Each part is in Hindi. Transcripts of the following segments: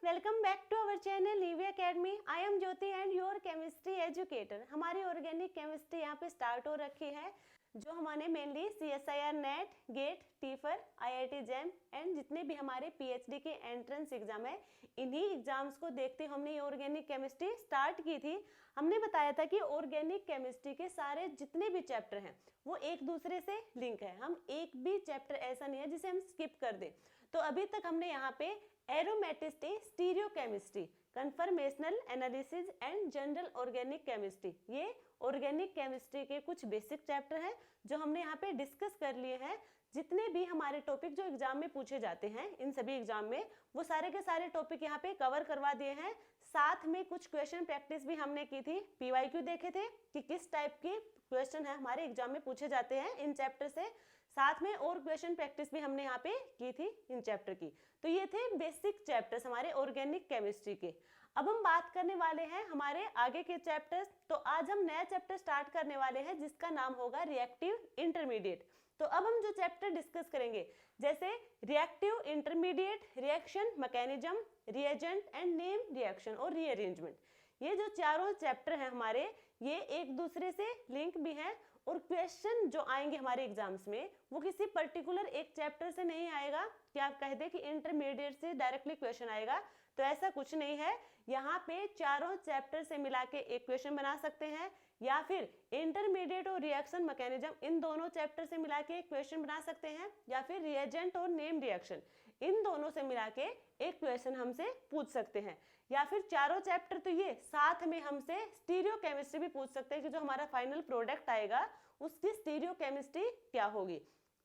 Welcome back to our channel Livia academy. I am Jyoti and your chemistry educator. हमारी ऑर्गेनिक केमिस्ट्री यहाँ पे स्टार्ट हो रखी है, जो हमारे mainly CSIR NET, GATE, TIFR, IIT JAM and जितने भी हमारे PhD के एंट्रेंस एग्जाम है, इन्हीं एग्जाम्स को देखते हमने ये ऑर्गेनिक केमिस्ट्री स्टार्ट की थी। हमने बताया था कि ऑर्गेनिक केमिस्ट्री के सारे जितने भी चैप्टर हैं वो एक दूसरे से लिंक है। हम एक भी चैप्टर ऐसा नहीं है जिसे हम स्किप कर दें। तो अभी तक हमने यहाँ पे aromaticity, stereochemistry, conformational analysis and general organic chemistry, ये ऑर्गेनिक केमिस्ट्री के कुछ बेसिक चैप्टर हैं जो हमने यहाँ पे डिस्कस कर लिए हैं। जितने भी हमारे टॉपिक जो एग्जाम में पूछे जाते हैं, इन सभी एग्जाम में वो सारे के सारे टॉपिक यहाँ पे कवर करवा दिए हैं। साथ में कुछ क्वेश्चन प्रैक्टिस भी हमने की थी, PYQ देखे थे कि किस टाइप के क्वेश्चन है हमारे एग्जाम में पूछे जाते हैं इन चैप्टर से। साथ में और क्वेश्चन प्रैक्टिस भी हमने यहाँ पे की थी इन चैप्टर की। तो ये थे बेसिक चैप्टर्स हमारे ऑर्गेनिक केमिस्ट्री के। अब हम बात करने वाले हैं हमारे आगे के चैप्टर्स। तो आज हम नया चैप्टर स्टार्ट करने वाले हैं जिसका नाम होगा रिएक्टिव इंटरमीडिएट। तो अब हम जो चैप्टर डिस्कस करेंगे, जैसे reactive intermediate, reaction mechanism, reagent and name reaction और रीअरेंजमेंट, ये जो चारों चैप्टर हैं हमारे, ये एक दूसरे से लिंक भी हैं। और क्वेश्चन जो आएंगे हमारे एग्जाम्स में वो किसी पर्टिकुलर एक चैप्टर से नहीं आएगा कि आप कह दे कि इंटरमीडिएट से डायरेक्टली क्वेश्चन आएगा, तो ऐसा कुछ नहीं है। यहाँ पे चारों चैप्टर से मिला के एक क्वेश्चन बना सकते हैं, या फिर इंटरमीडिएट और रिएक्शन मैकेनिज्म इन दोनों चैप्टर से मिला के एक क्वेश्चन बना सकते हैं, या फिर रिएजेंट और नेम रिएक्शन इन दोनों से मिला के एक क्वेश्चन हमसे पूछ सकते हैं। या फिर चारों चैप्टर तो ये साथ में हमसे स्टीरियो केमिस्ट्री भी पूछ सकते हैं कि जो हमारा फाइनल प्रोडक्ट आएगा उसकी स्टीरियो केमिस्ट्री क्या होगी।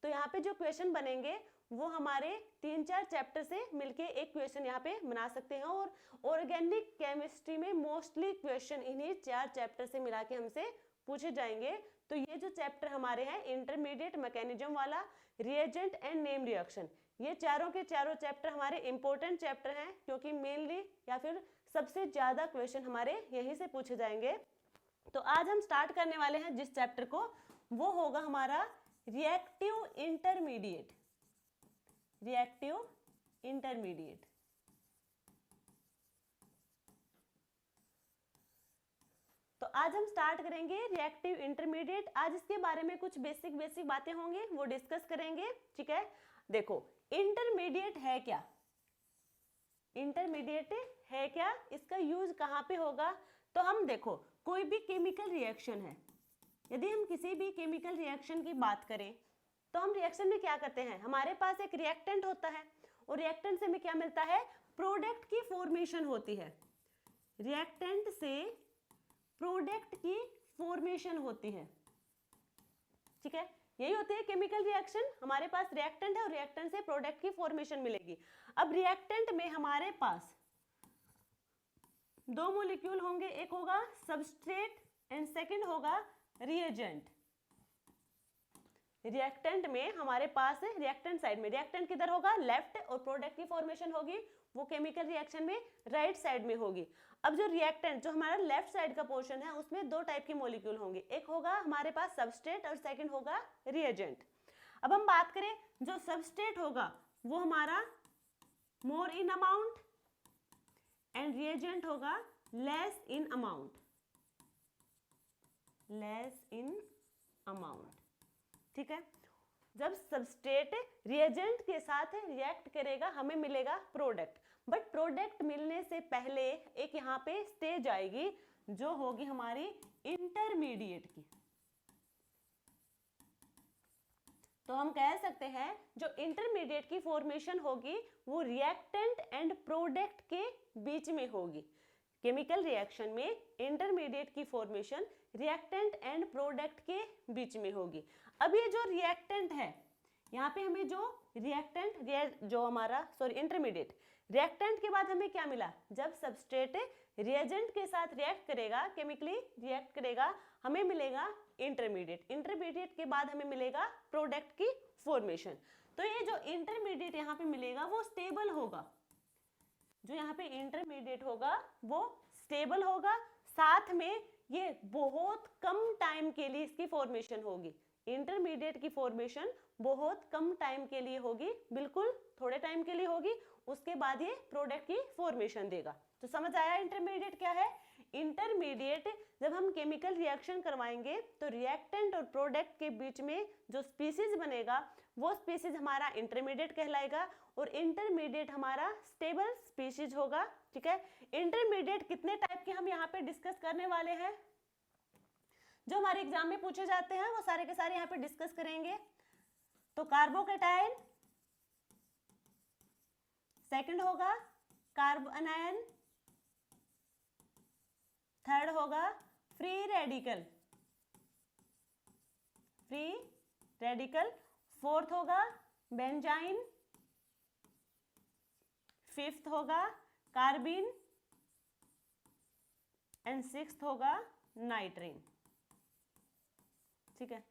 तो यहाँ पे जो क्वेश्चन बनेंगे वो हमारे 3-4 चैप्टर से मिलके एक क्वेश्चन यहाँ पे बना सकते हैं। और ऑर्गेनिक केमिस्ट्री में मोस्टली क्वेश्चन इन्हीं 4 चैप्टर से मिला के हमसे पूछे जाएंगे। तो ये जो चैप्टर हमारे हैं इंटरमीडिएट मैकेनिज्म वाला, रिएजेंट एंड नेम रिएक्शन, ये चारों के चारों चैप्टर हमारे इंपॉर्टेंट चैप्टर हैं, क्योंकि मेनली या फिर सबसे ज्यादा क्वेश्चन हमारे यहीं से पूछे जाएंगे। तो आज हम स्टार्ट करने वाले हैं जिस चैप्टर को, वो होगा हमारा रिएक्टिव इंटरमीडिएट। Reactive intermediate. तो आज हम स्टार्ट करेंगे रिएक्टिव इंटरमीडिएट। आज इसके बारे में कुछ बेसिक बातें होंगी, वो डिस्कस करेंगे। ठीक है, देखो इंटरमीडिएट है क्या, इंटरमीडिएट है क्या, इसका यूज कहाँ पे होगा। तो हम देखो कोई भी केमिकल रिएक्शन है, यदि हम किसी भी केमिकल रिएक्शन की बात करें तो हम रिएक्शन में क्या करते हैं, हमारे पास एक रिएक्टेंट होता है और रिएक्टेंट से हमें क्या मिलता है, प्रोडक्ट की फॉर्मेशन होती है। रिएक्टेंट से प्रोडक्ट की फॉर्मेशन होती है। ठीक है, यही होती है केमिकल रिएक्शन। हमारे पास रिएक्टेंट है और रिएक्टेंट से प्रोडक्ट की फॉर्मेशन मिलेगी। अब रिएक्टेंट में हमारे पास 2 मॉलिक्यूल होंगे, एक होगा सबस्ट्रेट एंड सेकंड होगा रिएजेंट। रिएक्टेंट में हमारे पास रिएक्टेंट साइड में, रिएक्टेंट किधर होगा, लेफ्ट, और प्रोडक्ट की फॉर्मेशन होगी वो केमिकल रिएक्शन में राइट साइड में होगी। अब जो रिएक्टेंट जो हमारा लेफ्ट साइड का पोर्शन है उसमें 2 टाइप के मॉलिक्यूल होंगे, एक होगा हमारे पास सबस्ट्रेट और सेकंड होगा रिएजेंट। अब हम बात करें, जो सबस्ट्रेट होगा वो हमारा मोर इन अमाउंट एंड रिएजेंट होगा less in amount, less in amount. ठीक है, जब सबस्ट्रेट रिएजेंट के साथ रिएक्ट करेगा हमें मिलेगा प्रोडक्ट, बट प्रोडक्ट मिलने से पहले एक यहाँ पे स्टेज आएगी जो होगी हमारी इंटरमीडिएट की। तो हम कह सकते हैं जो इंटरमीडिएट की फॉर्मेशन होगी वो रिएक्टेंट एंड प्रोडक्ट के बीच में होगी। केमिकल रिएक्शन में इंटरमीडिएट की फॉर्मेशन रिएक्टेंट एंड प्रोडक्ट के बीच में होगी। अब ये जो रिएक्टेंट है, यहाँ पे हमें जो रिएक्टेंट जो हमारा इंटरमीडिएट, रिएक्टेंट के बाद हमें क्या मिला, जब सबस्ट्रेट रिएजेंट के साथ रिएक्ट करेगा, केमिकली रिएक्ट करेगा, हमें मिलेगा इंटरमीडिएट। इंटरमीडिएट के बाद हमें मिलेगा प्रोडक्ट की फॉर्मेशन। तो ये जो इंटरमीडिएट यहाँ पे मिलेगा वो स्टेबल होगा, जो यहाँ पे इंटरमीडिएट होगा वो स्टेबल होगा, साथ में ये बहुत कम टाइम के लिए इसकी फॉर्मेशन होगी। इंटरमीडिएट की फॉर्मेशन बहुत कम टाइम के लिए होगी, बिल्कुल थोड़े टाइम के लिए होगी, उसके बाद ये प्रोडक्ट की फॉर्मेशन देगा। तो समझ आया इंटरमीडिएट क्या है? इंटरमीडिएट जब हम केमिकल रिएक्शन करवाएंगे तो रिएक्टेंट और प्रोडक्ट के बीच में जो स्पीसीज बनेगा वो स्पीसीज हमारा इंटरमीडिएट कहलाएगा, और इंटरमीडिएट हमारा स्टेबल स्पीसीज होगा। ठीक है, इंटरमीडिएट कितने टाइप के हम यहाँ पे डिस्कस करने वाले हैं, जो हमारे एग्जाम में पूछे जाते हैं वो सारे के सारे यहाँ पे डिस्कस करेंगे। तो कार्बोकैटायन, सेकंड होगा कार्बोनायन, थर्ड होगा free radical, free radical, fourth होगा बेंजाइन, फिफ्थ होगा कार्बिन, एंड सिक्स्थ होगा नाइट्रीन। ठीक है,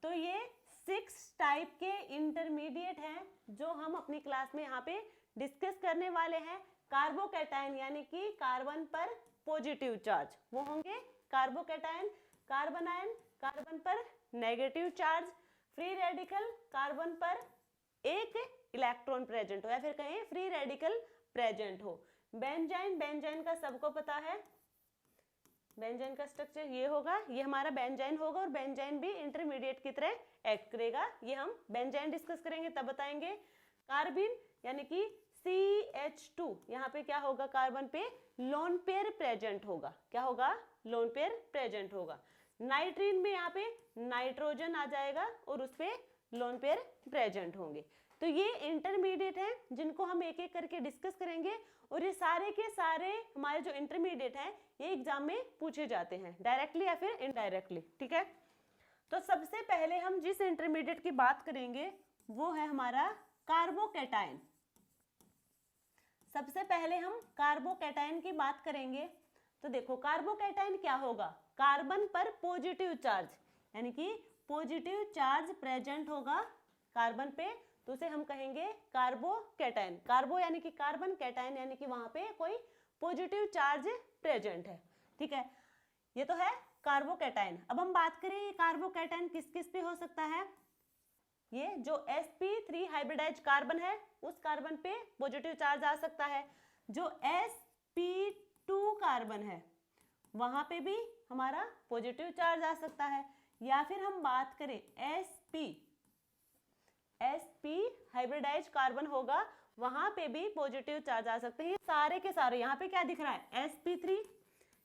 तो ये 6 टाइप के इंटरमीडिएट हैं जो हम अपनी क्लास में यहाँ पे डिस्कस करने वाले हैं। कार्बोकैटायन यानी कि कार्बन पर पॉजिटिव चार्ज, वो होंगे कार्बोकैटायन। कार्बोनायन कार्बन पर negative charge. Free radical carbon पर एक इलेक्ट्रॉन प्रेजेंट हो या फिर कहें फ्री रेडिकल प्रेजेंट हो। बेंजाइन, बेंजाइन का सबको पता है, बेंजाइन का स्ट्रक्चर ये होगा, ये हमारा बेंजाइन होगा, और बेंजाइन भी इंटरमीडिएट की तरह एक्ट करेगा। ये हम बेंजाइन डिस्कस करेंगे तब बताएंगे। कार्बिन यानी कि CH2, यहाँ पे क्या होगा, कार्बन पे लोन पेयर प्रेजेंट होगा। क्या होगा, लोन पेयर प्रेजेंट होगा। नाइट्रीन में यहाँ पे नाइट्रोजन आ जाएगा और उस पे लोन पेयर प्रेजेंट होंगे। तो ये इंटरमीडिएट हैं जिनको हम एक एक करके डिस्कस करेंगे, और ये सारे के सारे हमारे जो इंटरमीडिएट हैं ये एग्जाम में पूछे जाते हैं डायरेक्टली या फिर इनडायरेक्टली। ठीक है, तो सबसे पहले हम जिस इंटरमीडिएट की बात करेंगे वो है हमारा कार्बोकैटायन। सबसे पहले हम कार्बोकैटायन की बात करेंगे। तो देखो कार्बोकैटायन क्या होगा, कार्बन पर पॉजिटिव चार्ज, यानी कि पॉजिटिव चार्ज प्रेजेंट होगा कार्बन पे, तो उसे हम कहेंगे कार्बोकैटायन। कार्बो यानी कि कार्बन, कैटायन यानी कि वहां पे कोई पॉजिटिव चार्ज प्रेजेंट है। ठीक है, ये तो है कार्बोकैटायन। अब हम बात करें ये कार्बोकैटायन किस किस पे हो सकता है। ये जो sp3 हाइब्रिडाइज कार्बन है उस कार्बन पे पॉजिटिव चार्ज आ सकता है। जो sp2 कार्बन है वहां पे भी हमारा पॉजिटिव चार्ज आ सकता है। या फिर हम बात करें sp हाइब्रिडाइज कार्बन होगा, वहां पे भी पॉजिटिव चार्ज आ सकते हैं। सारे के सारे यहाँ पे क्या दिख रहा है, sp3,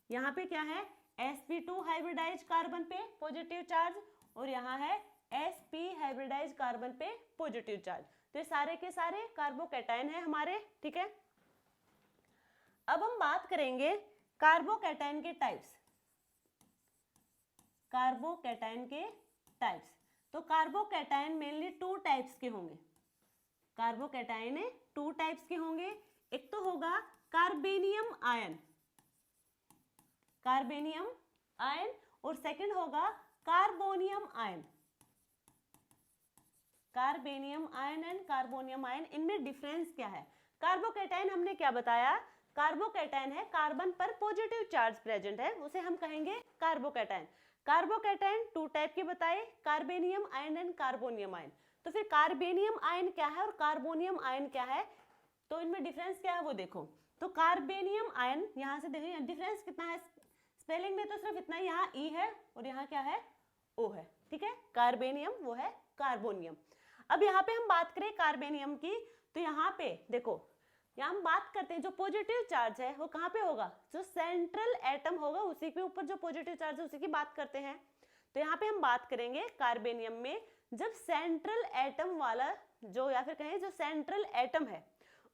यहाँ पे क्या है sp2 हाइब्रिडाइज कार्बन पे पॉजिटिव चार्ज, और यहाँ है sp हाइब्रिडाइज कार्बन पे पॉजिटिव चार्ज। तो ये सारे के सारे कार्बोकैटायन है हमारे। ठीक है, अब हम बात करेंगे कार्बोकैटायन के टाइप्स। कार्बोकैटायन के टाइप्स, तो कार्बोकैटायन मेनली 2 टाइप्स के होंगे। कार्बोकैटायन 2 टाइप्स के होंगे। एक तो होगा कार्बेनियम आयन, कार्बेनियम आयन, और सेकंड होगा carbonium ion. Carbenium ion and carbonium ion, इनमें डिफरेंस क्या है। कार्बोकैटायन हमने क्या बताया, कार्बोकैटायन है कार्बन पर पॉजिटिव चार्ज प्रेजेंट है, उसे हम कहेंगे कार्बोकैटायन। कार्बोकैटायन 2 टाइप के बताए, कार्बेनियम आयन एंड कार्बोनियम आयन। तो फिर कार्बेनियम आयन क्या है और कार्बोनियम आयन क्या है, तो इनमें डिफरेंस क्या है वो देखो। तो कार्बेनियम आयन, यहाँ से देखो डिफरेंस कितना है, स्पेलिंग में तो सिर्फ इतना ही, यहाँ ई है और यहाँ क्या है, ओ है। ठीक है, कार्बेनियम वो है कार्बोनियम। अब यहाँ पे हम बात करें कार्बेनियम की, तो यहाँ पे देखो, यहाँ हम बात करते हैं जो पॉजिटिव चार्ज है वो कहाँ पे होगा, जो सेंट्रल एटम होगा उसी के ऊपर जो पॉजिटिव चार्ज है उसी की बात करते हैं। तो यहाँ पे हम बात करेंगे कार्बेनियम में, जब सेंट्रल एटम वाला जो, या फिर कहें जो सेंट्रल एटम है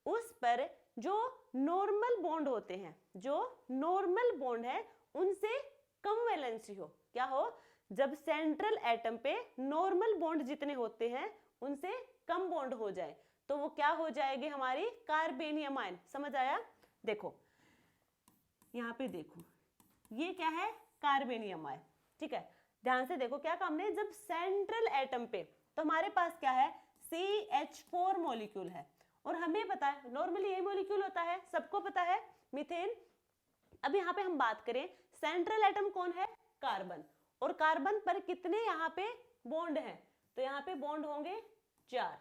उस पर जो नॉर्मल बॉन्ड होते हैं, जो नॉर्मल बॉन्ड है उनसे कम वैलेंसी हो। क्या हो, जब सेंट्रल एटम पे नॉर्मल बॉन्ड जितने होते हैं उनसे कम बॉन्ड हो जाए तो वो क्या हो जाएगी, हमारी कार्बेनियम आयन। समझ आया, देखो यहाँ पे देखो ये क्या है, कार्बेनियम आयन। ठीक है, ध्यान से देखो क्या काम है, जब सेंट्रल एटम पे तो हमारे पास क्या है, CH4 मॉलिक्यूल है, और हमें पता है नॉर्मली ये मॉलिक्यूल होता है, सबको पता है, मीथेन। अब यहाँ पे हम बात करें सेंट्रल एटम कौन है, कार्बन, और कार्बन पर कितने यहाँ पे बॉन्ड हैं, तो यहाँ पे बॉन्ड होंगे 4।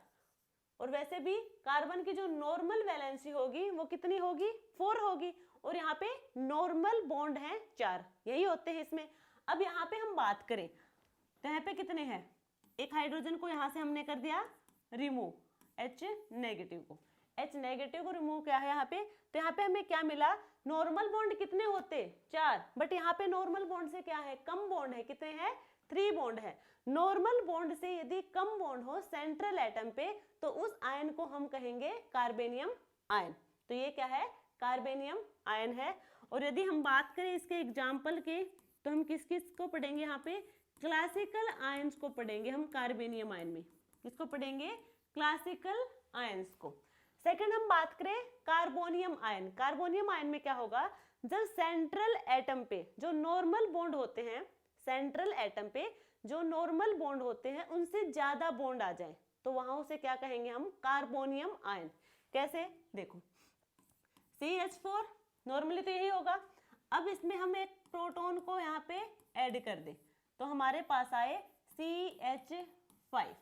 और वैसे भी कार्बन की जो नॉर्मल वैलेंसी होगी वो कितनी होगी, 4 होगी, और यहाँ पे नॉर्मल बॉन्ड है 4, यही होते हैं इसमें। अब यहाँ पे हम बात करें तो यहाँ पे कितने हैं, एक हाइड्रोजन को यहाँ से हमने कर दिया रिमूव, H नेगेटिव को, H नेगेटिव को रिमूव किया है यहाँ पे, तो यहाँ पे हमें क्या मिला, नॉर्मल बॉन्ड कितने होते 4, बट यहाँ पे नॉर्मल बॉन्ड से क्या है, कम बॉन्ड है, कितने हैं 3 बॉन्ड है। नॉर्मल बॉन्ड से यदि कम बॉन्ड हो सेंट्रल एटम पे तो उस आयन को हम कहेंगे कार्बेनियम आयन। तो ये क्या है, कार्बेनियम आयन है। और यदि हम बात करें इसके एग्जाम्पल के तो हम किस किस को पढ़ेंगे, यहाँ पे क्लासिकल आयंस को पढ़ेंगे हम कार्बेनियम आयन में। किसको पढ़ेंगे, क्लासिकल आयंस को। सेकंड हम बात करें कार्बोनियम आयन। कार्बोनियम आयन में क्या होगा, जब सेंट्रल एटम पे जो नॉर्मल बॉन्ड होते हैं, सेंट्रल एटम पे जो नॉर्मल बॉन्ड होते हैं उनसे ज्यादा बॉन्ड आ जाए तो वहां उसे क्या कहेंगे हम, कार्बोनियम आयन। कैसे, देखो CH4 नॉर्मली तो यही होगा, अब इसमें हम एक प्रोटॉन को यहाँ पे ऐड कर दे तो हमारे पास आए CH5,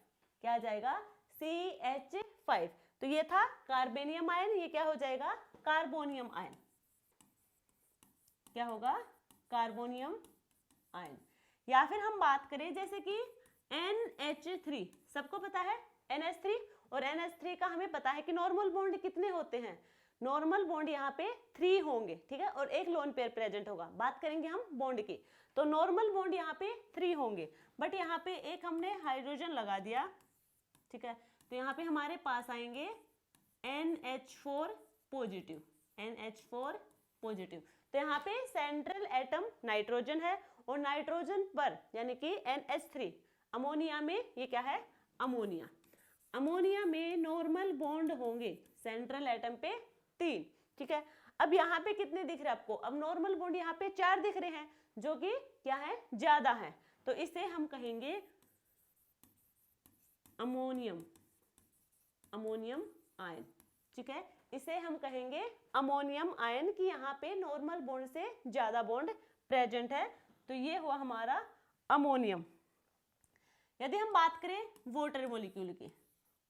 क्या आ जाएगा CH5, तो ये था कार्बेनियम आयन, ये क्या हो जाएगा कार्बोनियम आयन, क्या होगा कार्बोनियम आयन। या फिर हम बात करें जैसे कि NH3, सबको पता है NH3, और NH3 का हमें पता है कि नॉर्मल बॉन्ड कितने होते हैं, नॉर्मल बॉन्ड यहाँ पे 3 होंगे, ठीक है, और एक लोन पेयर प्रेजेंट होगा। बात करेंगे हम बॉन्ड की तो नॉर्मल बॉन्ड यहाँ पे 3 होंगे, बट यहाँ पे एक हमने हाइड्रोजन लगा दिया, ठीक है, तो यहाँ पे हमारे पास आएंगे NH4 पॉजिटिव, NH4 पॉजिटिव। तो यहाँ पे सेंट्रल एटम नाइट्रोजन है और नाइट्रोजन पर यानी कि NH3 अमोनिया में ये क्या है, अमोनिया, अमोनिया में नॉर्मल बॉन्ड होंगे सेंट्रल एटम पे 3, ठीक है। अब यहाँ पे कितने दिख रहे हैं आपको, अब नॉर्मल बॉन्ड यहाँ पे 4 दिख रहे हैं जो कि क्या है, ज्यादा है, तो इसे हम कहेंगे अमोनियम, अमोनियम आयन, ठीक है, इसे हम कहेंगे अमोनियम आयन की यहाँ पे नॉर्मल बॉन्ड से ज्यादा बॉन्ड प्रेजेंट है, तो ये हुआ हमारा अमोनियम। यदि हम बात करें वाटर मॉलिक्यूल की,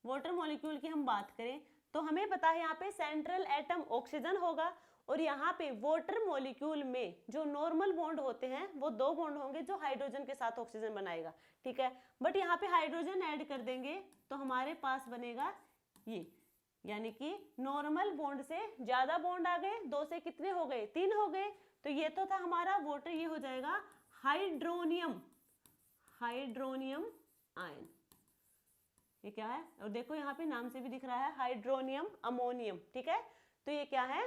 वाटर मॉलिक्यूल की हम बात करें तो हमें पता है यहाँ पे सेंट्रल एटम ऑक्सीजन होगा और यहाँ पे वाटर मॉलिक्यूल में जो नॉर्मल बॉन्ड होते हैं वो 2 बॉन्ड होंगे जो हाइड्रोजन के साथ ऑक्सीजन बनाएगा, ठीक है, बट यहाँ पे हाइड्रोजन ऐड कर देंगे तो हमारे पास बनेगा ये, यानी कि नॉर्मल बॉन्ड से ज्यादा बॉन्ड आ गए, 2 से कितने हो गए, 3 हो गए, तो ये तो था हमारा वाटर, ये हो जाएगा हाइड्रोनियम, हाइड्रोनियम आयन, ये क्या है, और देखो यहाँ पे नाम से भी दिख रहा है हाइड्रोनियम अमोनियम, ठीक है, तो ये क्या है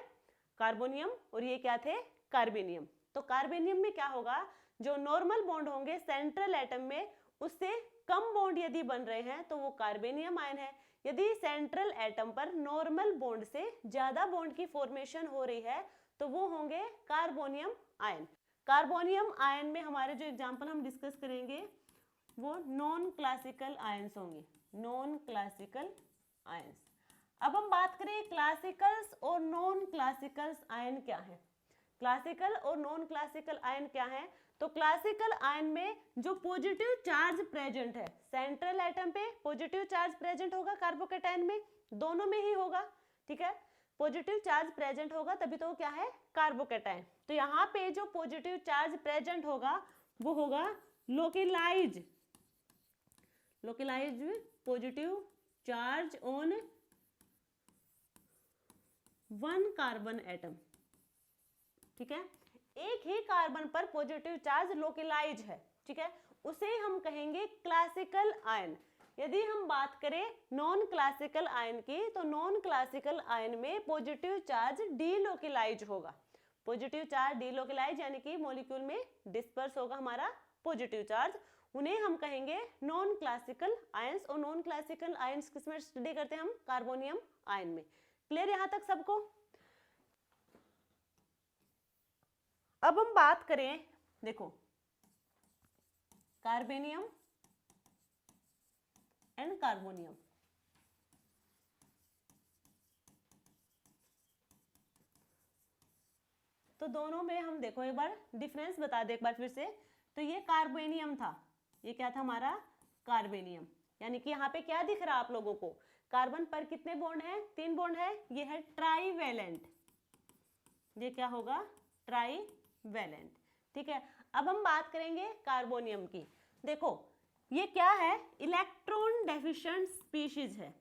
कार्बोनियम और ये क्या थे कार्बेनियम। तो कार्बेनियम में क्या होगा, जो नॉर्मल बॉन्ड होंगे सेंट्रल एटम में उससे कम बॉन्ड यदि बन रहे हैं तो वो कार्बेनियम आयन है, यदि सेंट्रल एटम पर नॉर्मल बॉन्ड से ज्यादा बॉन्ड की फॉर्मेशन हो रही है तो वो होंगे कार्बोनियम आयन। कार्बोनियम आयन में हमारे जो एग्जांपल हम डिस्कस करेंगे वो नॉन क्लासिकल आयंस होंगे, नॉन क्लासिकल आयंस। अब हम बात करें क्लासिकल्स और नॉन क्लासिकल्स आयन क्या है, क्लासिकल और नॉन क्लासिकल आयन क्या है, तो क्लासिकल आयन में जो पॉजिटिव चार्ज प्रेजेंट है सेंट्रल एटम पे, पॉजिटिव चार्ज प्रेजेंट होगा कार्बोकैटायन में, दोनों में ही होगा, ठीक है, पॉजिटिव चार्ज प्रेजेंट होगा तभी तो क्या है कार्बोकैटायन। तो यहाँ पे जो पॉजिटिव चार्ज प्रेजेंट होगा वो होगा localise, localise positive charge on 1 carbon atom, ठीक है, एक ही कार्बन पर पॉजिटिव चार्ज लोकेलाइज है, ठीक है, उसे हम कहेंगे क्लासिकल आयन। यदि हम बात करें नॉन क्लासिकल आयन की तो नॉन क्लासिकल आयन में पॉजिटिव चार्ज डीलोकेलाइज होगा, पॉजिटिव चार्ज डीलोकेलाइज यानी कि मॉलिक्यूल में डिस्पर्स होगा हमारा पॉजिटिव चार्ज, उन्हें हम कहेंगे नॉन क्लासिकल आयंस। और नॉन क्लासिकल आयंस किसमें स्टडी करते हैं हम, कार्बोनियम आयन में। क्लियर यहां तक सबको। अब हम बात करें, देखो कार्बेनियम एंड कार्बोनियम, तो दोनों में हम देखो एक बार डिफरेंस बता दे एक बार फिर से, तो ये कार्बेनियम था, ये क्या था हमारा कार्बेनियम, यानी कि यहाँ पे क्या दिख रहा है आप लोगों को, कार्बन पर कितने बॉन्ड हैं, 3 बॉन्ड है, ये है ट्राईवैलेंट, ये क्या होगा, ट्राईवैलेंट। ठीक है, अब हम बात करेंगे कार्बोनियम की। देखो ये क्या है, इलेक्ट्रॉन डेफिशिएंट स्पीशीज है,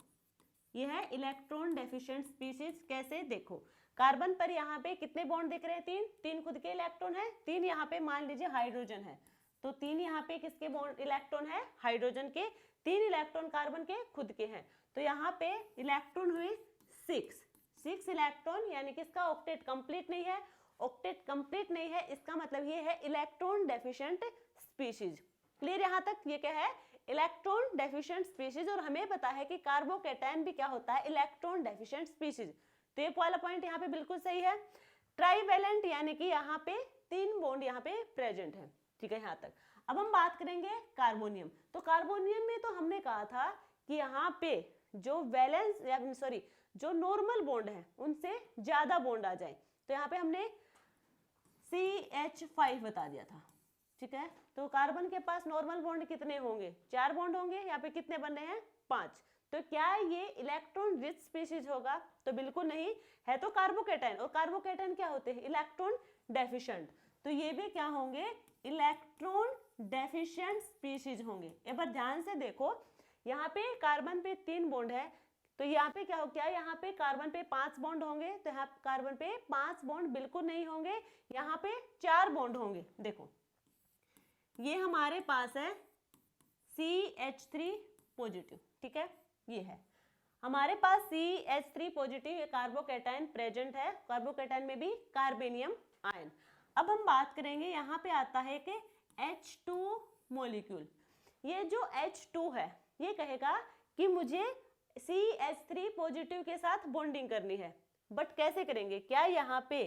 ये है इलेक्ट्रॉन डेफिशिएंट स्पीशीज। कैसे, देखो कार्बन पर यहाँ पे कितने बॉन्ड दिख रहे हैं, 3, 3 खुद के इलेक्ट्रॉन है, 3 यहाँ पे मान लीजिए हाइड्रोजन है, तो 3 यहाँ पे किसके बॉन्ड इलेक्ट्रॉन है, हाइड्रोजन के, 3 इलेक्ट्रॉन कार्बन के खुद के हैं, तो यहाँ पे इलेक्ट्रॉन हुए 6 इलेक्ट्रॉन, यानी कि इसका ऑक्टेट कंप्लीट नहीं है, ऑक्टेट कंप्लीट नहीं है, इसका मतलब ये है इलेक्ट्रॉन डेफिशिएंट स्पीशीज। क्लियर यहाँ तक, ये क्या है, इलेक्ट्रॉन डेफिशिएंट स्पीशीज। और हमें पता है कि कार्बोकैटायन भी क्या होता है, इलेक्ट्रॉन डेफिशिएंट स्पीशीज, तो ये वाला पॉइंट यहाँ पे बिल्कुल सही है। ट्राईवैलेंट यानी कि यहाँ पे 3 बॉन्ड यहाँ पे प्रेजेंट है। ठीक है, यहाँ तक। अब हम बात करेंगे कार्बोनियम। तो कार्बोनियम में तो हमने कहा था कि यहाँ पे जो वैलेंस या सॉरी जो नॉर्मल बॉन्ड है उनसे ज्यादा बॉन्ड आ जाए, तो यहाँ पे हमने CH5 बता दिया था। ठीक है, तो कार्बन के पास नॉर्मल बॉन्ड कितने होंगे, 4 बॉन्ड होंगे, यहाँ पे कितने बन रहे हैं, 5। तो क्या ये इलेक्ट्रॉन रिच स्पीशीज होगा, तो बिल्कुल नहीं है, तो कार्बोकैटायन, और कार्बोकैटायन क्या होते हैं, इलेक्ट्रॉन डेफिशिएंट, तो ये भी क्या होंगे, इलेक्ट्रॉन डेफिशिएंट स्पीशीज होंगे। एक बार ध्यान से देखो, यहाँ पे कार्बन पे 3 बॉन्ड है, तो यहाँ पे क्या हो, क्या यहाँ पे कार्बन पे 5 बॉन्ड होंगे, तो यहाँ कार्बन पे 5 बॉन्ड बिल्कुल नहीं होंगे, यहाँ पे 4 बॉन्ड होंगे। देखो ये हमारे पास है CH3 पॉजिटिव, ठीक है, ये है हमारे पास CH3 पॉजिटिव, ये कार्बोकैटायन प्रेजेंट है, कार्बोकैटायन में भी कार्बेनियम आयन। अब हम बात करेंगे, यहाँ पे आता है कि H2 मॉलिक्यूल, ये जो H2 है ये कहेगा कि मुझे CH3 पॉजिटिव के साथ बॉन्डिंग करनी है, बट कैसे करेंगे, क्या यहाँ पे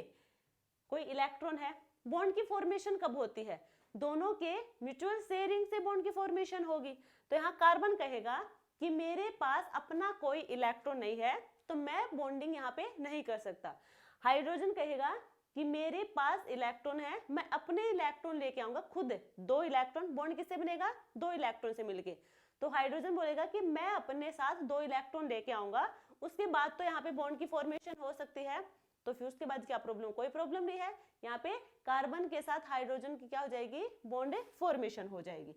कोई इलेक्ट्रॉन है, बॉन्ड की फॉर्मेशन कब होती है, दोनों के म्यूचुअल शेयरिंग से बॉन्ड की फॉर्मेशन होगी। तो यहाँ कार्बन कहेगा कि मेरे पास अपना कोई इलेक्ट्रॉन नहीं है, तो मैं बॉन्डिंग यहाँ पे नहीं कर सकता। हाइड्रोजन कहेगा कि मेरे पास इलेक्ट्रॉन है, मैं अपने इलेक्ट्रॉन लेके आऊंगा खुद, 2 इलेक्ट्रॉन, बॉन्ड किससे बनेगा, 2 इलेक्ट्रॉन से मिलके। तो हाइड्रोजन बोलेगा कि मैं अपने साथ 2 इलेक्ट्रॉन लेके आऊंगा, उसके बाद तो यहाँ पे बॉन्ड की फॉर्मेशन हो सकती है, तो फिर उसके बाद क्या प्रॉब्लम, कोई प्रॉब्लम नहीं है, यहाँ पे कार्बन के साथ हाइड्रोजन की क्या हो जाएगी, बॉन्ड फॉर्मेशन हो जाएगी।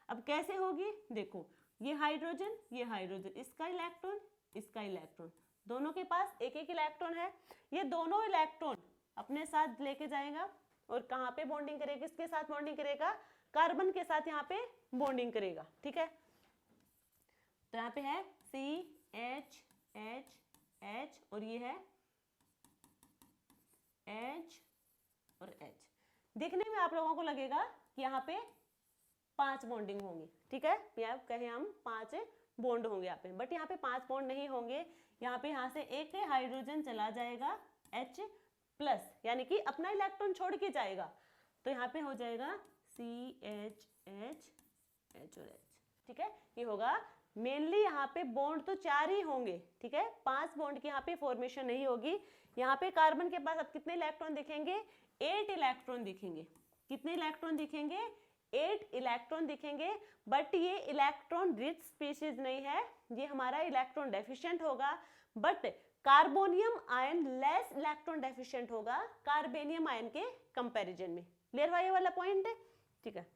अब कैसे होगी, देखो ये हाइड्रोजन, इसका इलेक्ट्रॉन, दोनों के पास एक एक इलेक्ट्रॉन है, ये दोनों इलेक्ट्रॉन अपने साथ लेके जाएगा और कहाँ पे बॉन्डिंग करेगा, किसके साथ बॉन्डिंग करेगा, कार्बन के साथ यहाँ पे बॉन्डिंग करेगा। ठीक है, तो यहाँ पे है CH और ये है H और H। देखने में आप लोगों को लगेगा कि यहाँ पे 5 बॉन्डिंग होंगी, ठीक है, या कहें हम 5 बॉन्ड होंगे यहाँ पे, बट यहाँ पे 5 बॉन्ड नहीं होंगे, यहाँ से एक हाइड्रोजन चला जाएगा H प्लस, यानी कि अपना इलेक्ट्रॉन छोड़ के जाएगा, तो यहाँ पे हो जाएगा CH H और H। ठीक है, ये होगा मेनली, यहाँ पे बॉन्ड तो 4 ही होंगे, ठीक है, 5 बॉन्ड की यहाँ पे फॉर्मेशन नहीं होगी। यहाँ पे कार्बन के पास अब कितने इलेक्ट्रॉन दिखेंगे, 8 इलेक्ट्रॉन दिखेंगे, कितने इलेक्ट्रॉन दिखेंगे, 8 इलेक्ट्रॉन दिखेंगे, बट ये इलेक्ट्रॉन रिच स्पीशीज नहीं है, ये हमारा इलेक्ट्रॉन डेफिशिएंट होगा, but carbonium ion less electron deficient होगा कार्बेनियम आयन के कंपैरिजन में। क्लियर हुआ ये वाला पॉइंट, ठीक है।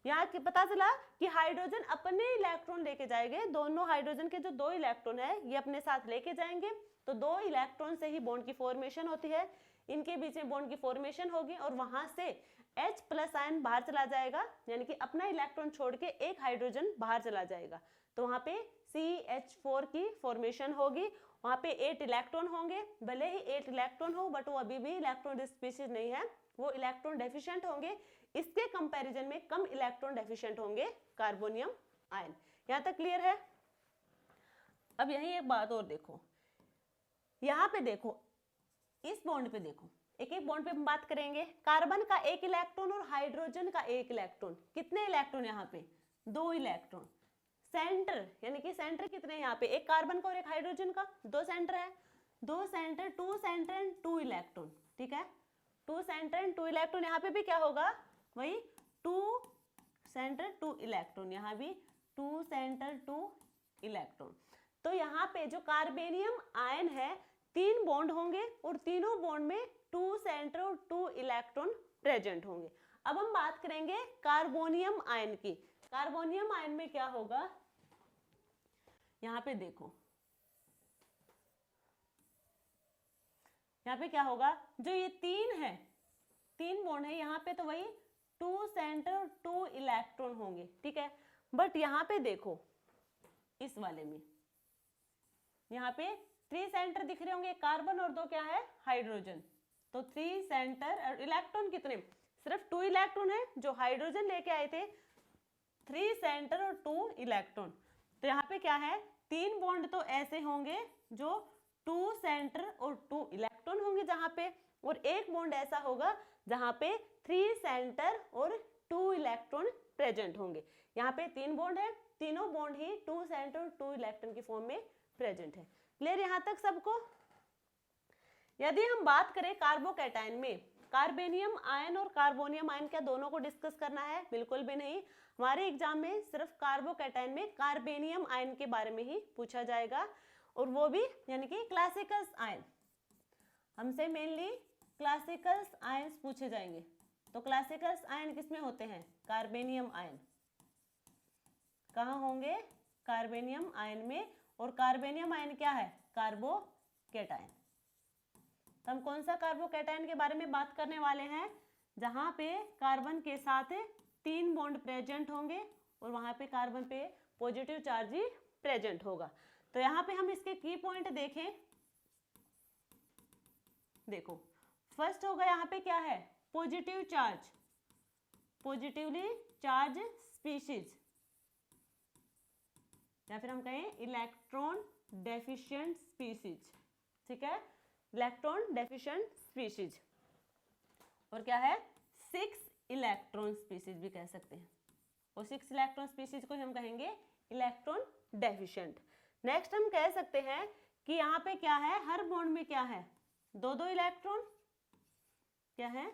यहाँ पता चला कि हाइड्रोजन अपने इलेक्ट्रॉन लेके जाएंगे, दोनों हाइड्रोजन के जो 2 इलेक्ट्रॉन है ये अपने साथ लेके जाएंगे, तो 2 इलेक्ट्रॉन से ही बॉन्ड की फॉर्मेशन होती है, इनके बीच में बॉन्ड की फॉर्मेशन होगी और वहां से H प्लस आयन बाहर चला जाएगा, यानी कि अपना इलेक्ट्रॉन छोड़ के एक हाइड्रोजन बाहर चला जाएगा, तो वहां पे CH4 की फॉर्मेशन होगी, वहां पे 8 इलेक्ट्रॉन होंगे, भले ही 8 इलेक्ट्रॉन हो बट वो अभी भी इलेक्ट्रॉन स्पीशीज नहीं है, वो इलेक्ट्रॉन डेफिशिएंट होंगे, इसके कंपैरिजन में कम इलेक्ट्रॉन डेफिशिएंट होंगे कार्बोनियम आयन। यहां तक क्लियर है। अब यही एक बात और देखो, यहाँ पे देखो, इस बॉन्ड पे देखो, एक एक बॉन्ड पे हम बात करेंगे, कार्बन का 1 इलेक्ट्रॉन और हाइड्रोजन का 1 इलेक्ट्रॉन, कितने इलेक्ट्रॉन यहाँ पे, 2 इलेक्ट्रॉन। सेंटर यानी कि सेंटर कितने यहाँ पे, एक कार्बन का और एक हाइड्रोजन का, 2 सेंटर है, 2 सेंटर, 2 सेंटर एंड 2 इलेक्ट्रॉन, ठीक है, 2 सेंटर एंड 2 इलेक्ट्रॉन। यहाँ पे भी क्या होगा, वही 2 सेंटर 2 इलेक्ट्रॉन, यहाँ भी 2 सेंटर 2 इलेक्ट्रॉन। तो यहाँ पे जो कार्बेनियम आयन है 3 बॉन्ड होंगे और तीनों बॉन्ड में 2 सेंटर और 2 इलेक्ट्रॉन प्रेजेंट होंगे। अब हम बात करेंगे कार्बोनियम आयन की। कार्बोनियम आयन में क्या होगा, यहाँ पे देखो, यहाँ पे क्या होगा, जो ये 3 बॉन्ड है यहाँ पे, तो वही 2 सेंटर और 2 इलेक्ट्रॉन होंगे, ठीक है। बट यहाँ पे देखो, इस वाले में यहाँ पे 3 सेंटर दिख रहे होंगे, कार्बन और 2 क्या है, हाइड्रोजन। तो 3 सेंटर और इलेक्ट्रॉन कितने, सिर्फ 2 इलेक्ट्रॉन है, जो हाइड्रोजन लेके आए थे 3 सेंटर और 2 इलेक्ट्रॉन। तो यहाँ पे क्या है, 3 बॉन्ड तो ऐसे होंगे जो 2 सेंटर और 2 इलेक्ट्रॉन होंगे जहां पे, और एक बॉन्ड ऐसा होगा जहां पे 3 सेंटर और 2 इलेक्ट्रॉन प्रेजेंट होंगे। यहाँ पे 3 बॉन्ड है, तीनों बॉन्ड ही 2 सेंटर और 2 इलेक्ट्रॉन की फॉर्म में प्रेजेंट है। क्लियर यहाँ तक सबको? यदि हम बात करें कार्बोकैटायन में, कार्बेनियम आयन और कार्बोनियम आयन, क्या दोनों को डिस्कस करना है? बिल्कुल भी नहीं। हमारे एग्जाम में सिर्फ कार्बोकैटायन में कार्बेनियम आयन के बारे में ही पूछा जाएगा, और वो भी यानी कि क्लासिकल आयन। हमसे मेनली क्लासिकल आयन्स पूछे जाएंगे। तो क्लासिकल आयन किसमें होते हैं? कार्बेनियम आयन। कहाँ होंगे? कार्बेनियम आयन में। और कार्बेनियम आयन क्या है? कार्बोकैटायन। तो हम कौन सा कार्बोकैटायन के बारे में बात करने वाले हैं? जहां पे कार्बन के साथ 3 बॉन्ड प्रेजेंट होंगे और वहां पे कार्बन पे पॉजिटिव चार्ज ही प्रेजेंट होगा। तो यहाँ पे हम इसके की पॉइंट देखें, देखो फर्स्ट होगा यहाँ पे क्या है? Positive charge, positively charge species, या फिर हम कहें इलेक्ट्रॉन डेफिशिएंट स्पीशीज, ठीक है, इलेक्ट्रॉन डेफिशिएंट स्पीशीज। और क्या है? 6 इलेक्ट्रॉन स्पीशीज भी कह सकते हैं, और 6 इलेक्ट्रॉन स्पीशीज को हम कहेंगे इलेक्ट्रॉन डेफिशिएंट। नेक्स्ट हम कह सकते हैं कि यहाँ पे क्या है, हर बॉन्ड में क्या है? 2-2 इलेक्ट्रॉन, क्या है?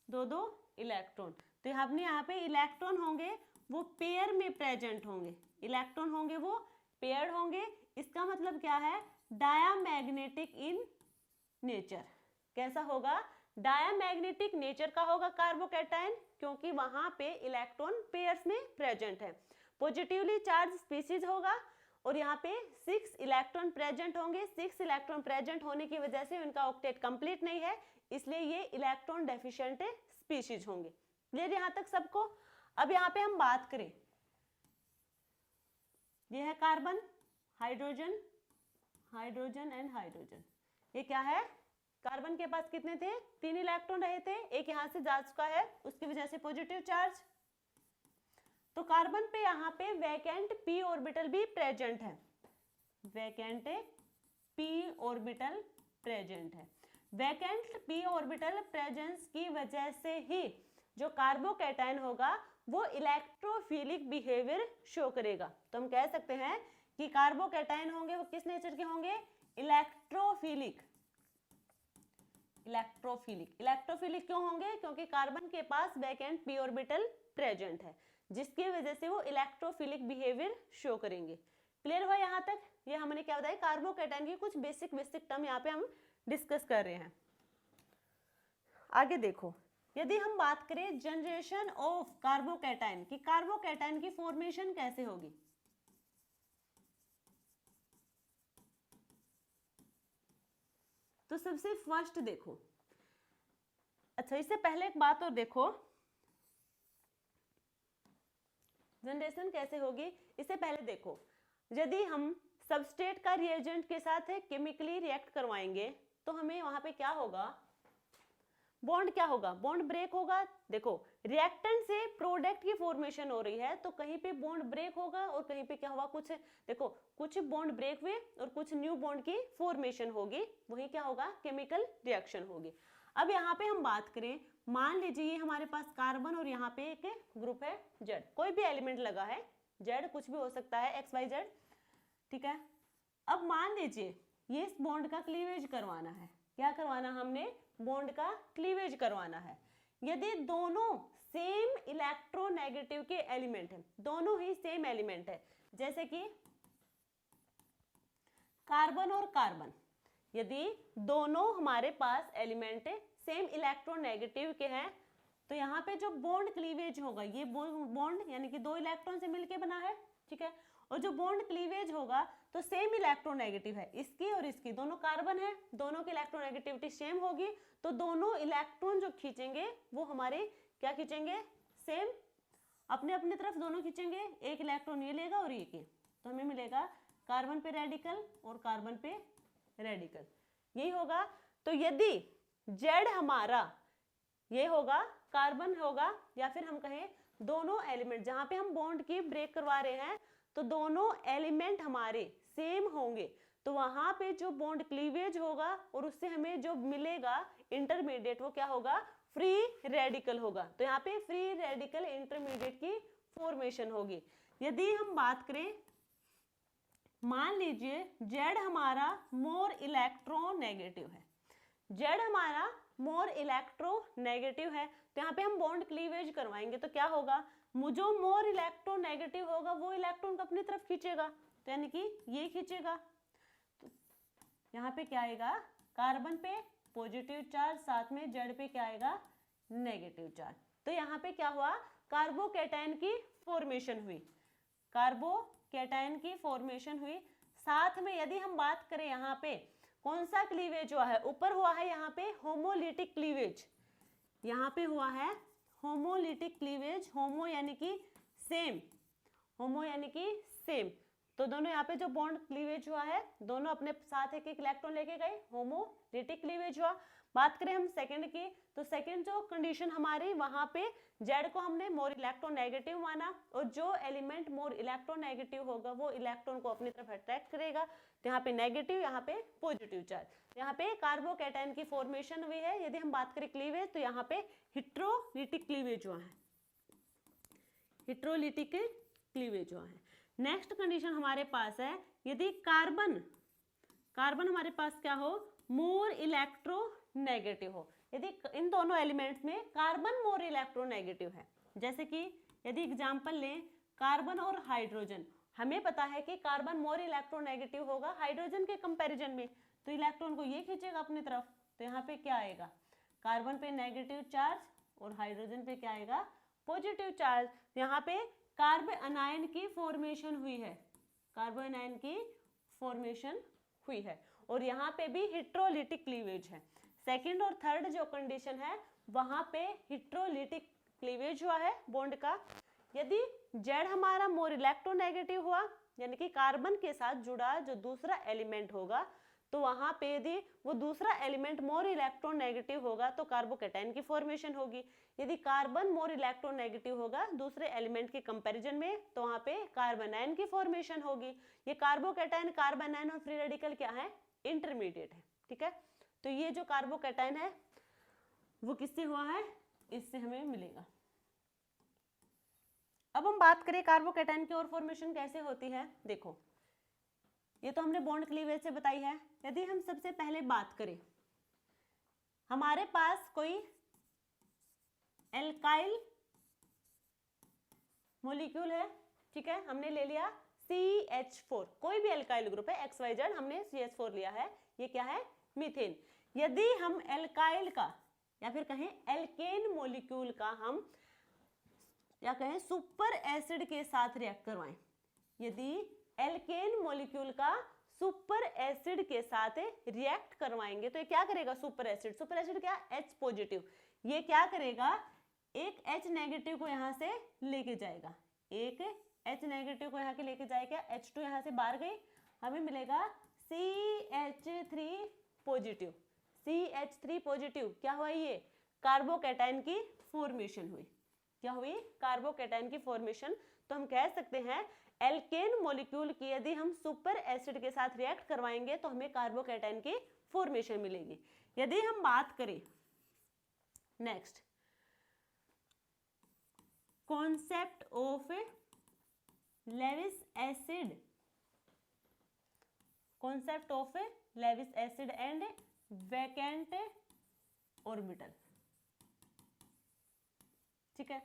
2-2 इलेक्ट्रॉन। तो यहाँ पे इलेक्ट्रॉन होंगे वो पेयर में प्रेजेंट होंगे, इलेक्ट्रॉन होंगे वो पेयर्ड होंगे। इसका मतलब क्या है? Diamagnetic in nature. कैसा होगा? डायामैग्नेटिक नेचर का होगा कार्बोकैटायन, क्योंकि वहां पे इलेक्ट्रॉन पेयर्स में प्रेजेंट है। पॉजिटिवली चार्ज स्पीशीज होगा, और यहाँ पे 6 इलेक्ट्रॉन प्रेजेंट होंगे। 6 इलेक्ट्रॉन प्रेजेंट होने की वजह से उनका ऑक्टेट कंप्लीट नहीं है, इसलिए ये इलेक्ट्रॉन डेफिशिएंट स्पीशीज होंगे। क्लियर यहाँ तक सबको? अब यहाँ पे हम बात करें, ये है carbon, hydrogen, hydrogen and hydrogen. ये क्या है? कार्बन के पास कितने थे? 3 इलेक्ट्रॉन रहे थे, एक यहाँ से जा चुका है, उसकी वजह से पॉजिटिव चार्ज। तो कार्बन पे यहाँ पे वैकेंट p ऑर्बिटल भी प्रेजेंट है, वैकेंट p ऑर्बिटल प्रेजेंट है। वैकेंट p ऑर्बिटल प्रेजेंस की वजह से ही जो कार्बोकैटायन होगा वो इलेक्ट्रोफिलिक बिहेवियर शो करेगा। तो हम कह सकते हैं कि कार्बोकैटायन होंगे वो किस नेचर के होंगे? इलेक्ट्रोफिलिक। इलेक्ट्रोफिलिक, इलेक्ट्रोफिलिक क्यों होंगे? क्योंकि कार्बन के पास वैकेंट p ऑर्बिटल प्रेजेंट है, जिसकी वजह से वो इलेक्ट्रोफिलिक बिहेवियर शो करेंगे। क्लियर हुआ यहाँ तक? ये हमने क्या बताया? कार्बोकैटायन की कुछ बेसिक टर्म यहाँ पे हम डिस्कस कर रहे हैं। आगे देखो, यदि हम बात करें जनरेशन ऑफ कार्बोकैटायन की, कार्बोकैटायन की फॉर्मेशन कैसे होगी? तो सबसे फर्स्ट देखो, अच्छा इससे पहले एक बात और देखो, जनरेशन कैसे होगी इससे पहले देखो, यदि हम सबस्ट्रेट का रिएजेंट के साथ केमिकली रिएक्ट करवाएंगे तो हमें वहां पे क्या होगा? बॉन्ड क्या होगा? बॉन्ड ब्रेक होगा। देखो रिएक्टेंट से प्रोडक्ट की फॉर्मेशन हो रही है, तो कहीं पे बॉन्ड ब्रेक होगा और कहीं पे क्या हुआ? कुछ देखो, कुछ बॉन्ड ब्रेक हुए और कुछ न्यू बॉन्ड की फॉर्मेशन होगी, वही क्या होगा? केमिकल रिएक्शन होगी। अब यहाँ पे हम बात करें, मान लीजिए हमारे पास कार्बन और यहाँ पे एक ग्रुप है जेड, कोई भी एलिमेंट लगा है, जेड कुछ भी हो सकता है, XYZ, ठीक है। अब मान लीजिए ये इस बॉन्ड का क्लीवेज करवाना है। क्या करवाना? हमने बॉन्ड का क्लीवेज करवाना है। यदि दोनों सेम इलेक्ट्रोनेगेटिव के एलिमेंट है, दोनों ही सेम एलिमेंट है, जैसे कि कार्बन और कार्बन, यदि दोनों हमारे पास एलिमेंट सेम इलेक्ट्रोनेगेटिव के हैं तो यहाँ पे जो बॉन्ड क्लीवेज होगा, ये बॉन्ड यानी कि 2 इलेक्ट्रॉन से मिलके बना है, ठीक है, और जो बॉन्ड क्लीवेज होगा तो सेम इलेक्ट्रोनेगेटिव है, इसकी और इसकी, दोनों कार्बन है, दोनों की इलेक्ट्रोनेगेटिविटी सेम होगी, तो दोनों इलेक्ट्रॉन जो खींचेंगे वो हमारे क्या खींचेंगे, सेम, अपने अपने तरफ दोनों खींचेंगे, एक इलेक्ट्रॉन ये लेगा और ये के, तो हमें मिलेगा कार्बन पे रेडिकल और कार्बन पे रेडिकल, यही होगा। तो यदि जेड हमारा ये होगा, कार्बन होगा, या फिर हम कहें दोनों एलिमेंट जहां पे हम बॉन्ड की ब्रेक करवा रहे हैं तो दोनों एलिमेंट हमारे सेम होंगे, तो वहां पे जो बॉन्ड क्लीवेज होगा और उससे हमें जो मिलेगा इंटरमीडिएट वो क्या होगा, फ्री रेडिकल होगा। तो यहाँ पे फ्री रेडिकल इंटरमीडिएट की फॉर्मेशन होगी। यदि हम बात करें, मान लीजिए जेड हमारा मोर इलेक्ट्रोनेगेटिव है, जेड हमारा मोर इलेक्ट्रोनेगेटिव है, तो यहाँ पे हम बॉन्ड क्लीवेज करवाएंगे तो क्या होगा, जो मोर इलेक्ट्रोनेगेटिव होगा वो इलेक्ट्रॉन को अपनी तरफ खींचेगा, तो यानी कि ये खींचेगा, तो यहाँ पे क्या आएगा, कार्बन पे पॉजिटिव चार्ज, साथ में जेड पे क्या आएगा, नेगेटिव चार्ज। तो यहाँ पे क्या हुआ, कार्बोकैटायन की फॉर्मेशन हुई, कार्बोकैटायन की फॉर्मेशन हुई। साथ में यदि हम बात करें यहाँ पे कौन सा क्लीवेज हुआ है, ऊपर हुआ है यहाँ पे होमोलिटिक क्लीवेज, यहाँ पे हुआ है होमोलिटिक क्लीवेज, होमो यानी कि सेम, होमो यानी कि सेम, तो दोनों यहाँ पे जो बॉन्ड क्लीवेज हुआ है दोनों अपने साथ एक एक इलेक्ट्रॉन लेके गए, होमोलिटिक क्लीवेज हुआ। बात करें हम सेकंड की, तो सेकंड जो कंडीशन हमारी, वहां पे जेड को हमने मोर इलेक्ट्रोनेगेटिव माना, और जो एलिमेंट मोर इलेक्ट्रोनेगेटिव होगा वो इलेक्ट्रॉन को अपनी तरफ अट्रैक्ट करेगा, तो यहाँ पे नेगेटिव, यहाँ पे पॉजिटिव चार्ज। यहाँ पे कार्बोकैटायन की फॉर्मेशन हुई है। यदि हम बात करें क्लीवेज, तो यहाँ पे हिट्रोलिटिक क्लीवेज हुआ है, हिट्रोलिटिक क्लीवेज हुआ है। नेक्स्ट कंडीशन हमारे पास है, यदि कार्बन हमारे पास क्या हो, मोर इलेक्ट्रोनेगेटिव हो, यदि इन दोनों एलिमेंट्स में कार्बन मोर इलेक्ट्रोनेगेटिव है, जैसे कि यदि एग्जांपल लें कार्बन और हाइड्रोजन, हमें पता है कि कार्बन मोर इलेक्ट्रोनेगेटिव होगा हाइड्रोजन के कंपैरिजन में, तो इलेक्ट्रॉन को ये खींचेगा अपनी तरफ, तो यहाँ पे क्या आएगा, कार्बन पे नेगेटिव चार्ज और हाइड्रोजन पे क्या आएगा, पॉजिटिव चार्ज। यहाँ पे कार्बन अनायन की फॉर्मेशन हुई है, कार्बन अनायन की फॉर्मेशन हुई है, और यहाँ पे भी हिट्रोलिटिक क्लीवेज है। सेकंड और थर्ड जो कंडीशन है वहां पे हिट्रोलिटिक क्लीवेज हुआ है बॉन्ड का। यदि जेड हमारा मोर इलेक्ट्रोनेगेटिव हुआ, यानी कि कार्बन के साथ जुड़ा जो दूसरा एलिमेंट होगा, तो वहां पे यदि वो दूसरा एलिमेंट मोर इलेक्ट्रोनेगेटिव होगा तो कार्बोकैटायन की फॉर्मेशन होगी। यदि कार्बन मोर इलेक्ट्रोनेगेटिव होगा दूसरे एलिमेंट के कंपैरिजन में, तो वहां पे कार्बन आयन की फॉर्मेशन होगी। ये कार्बोकैटायन, कार्बन आयन और फ्री रेडिकल क्या है, इंटरमीडिएट है, ठीक है। तो ये जो कार्बोकैटायन है वो किससे हुआ है, इससे हमें मिलेगा। अब हम बात करें कार्बोकैटायन की और फॉर्मेशन कैसे होती है। देखो, ये तो हमने बॉन्ड क्लीवेज से बताई है। यदि हम सबसे पहले बात करें, हमारे पास कोई एल्काइल मॉलिक्यूल है, ठीक है, हमने ले लिया CH4, कोई भी एल्काइल ग्रुप है XYZ, हमने CH4 लिया है, ये क्या है, मीथेन। यदि हम एल्काइल का या फिर कहें एल्केन मॉलिक्यूल का हम या कहें सुपर एसिड के साथ रिएक्ट करवाएं, यदि एल्केन मॉलिक्यूल का सुपर एसिड के साथ रिएक्ट करवाएंगे तो ये क्या करेगा, सुपर एसिड क्या, H पॉजिटिव, ये क्या करेगा, एक H नेगेटिव को यहाँ से लेके जाएगा, एक H नेगेटिव को यहाँ के लेके जाएगा, H2 यहाँ से बाहर गई, हमें मिलेगा CH3 पॉजिटिव, CH3 पॉजिटिव। क्या हुआ, ये कार्बोकैटायन की फॉर्मेशन हुई, क्या हुई, कार्बोकैटायन की फॉर्मेशन। तो हम कह सकते हैं एल्केन मॉलिक्यूल की यदि हम सुपर एसिड के साथ रिएक्ट करवाएंगे तो हमें कार्बोकैटायन की फॉर्मेशन मिलेगी। यदि हम बात करें next concept of Lewis acid, concept of Lewis acid and vacant orbital, ठीक है।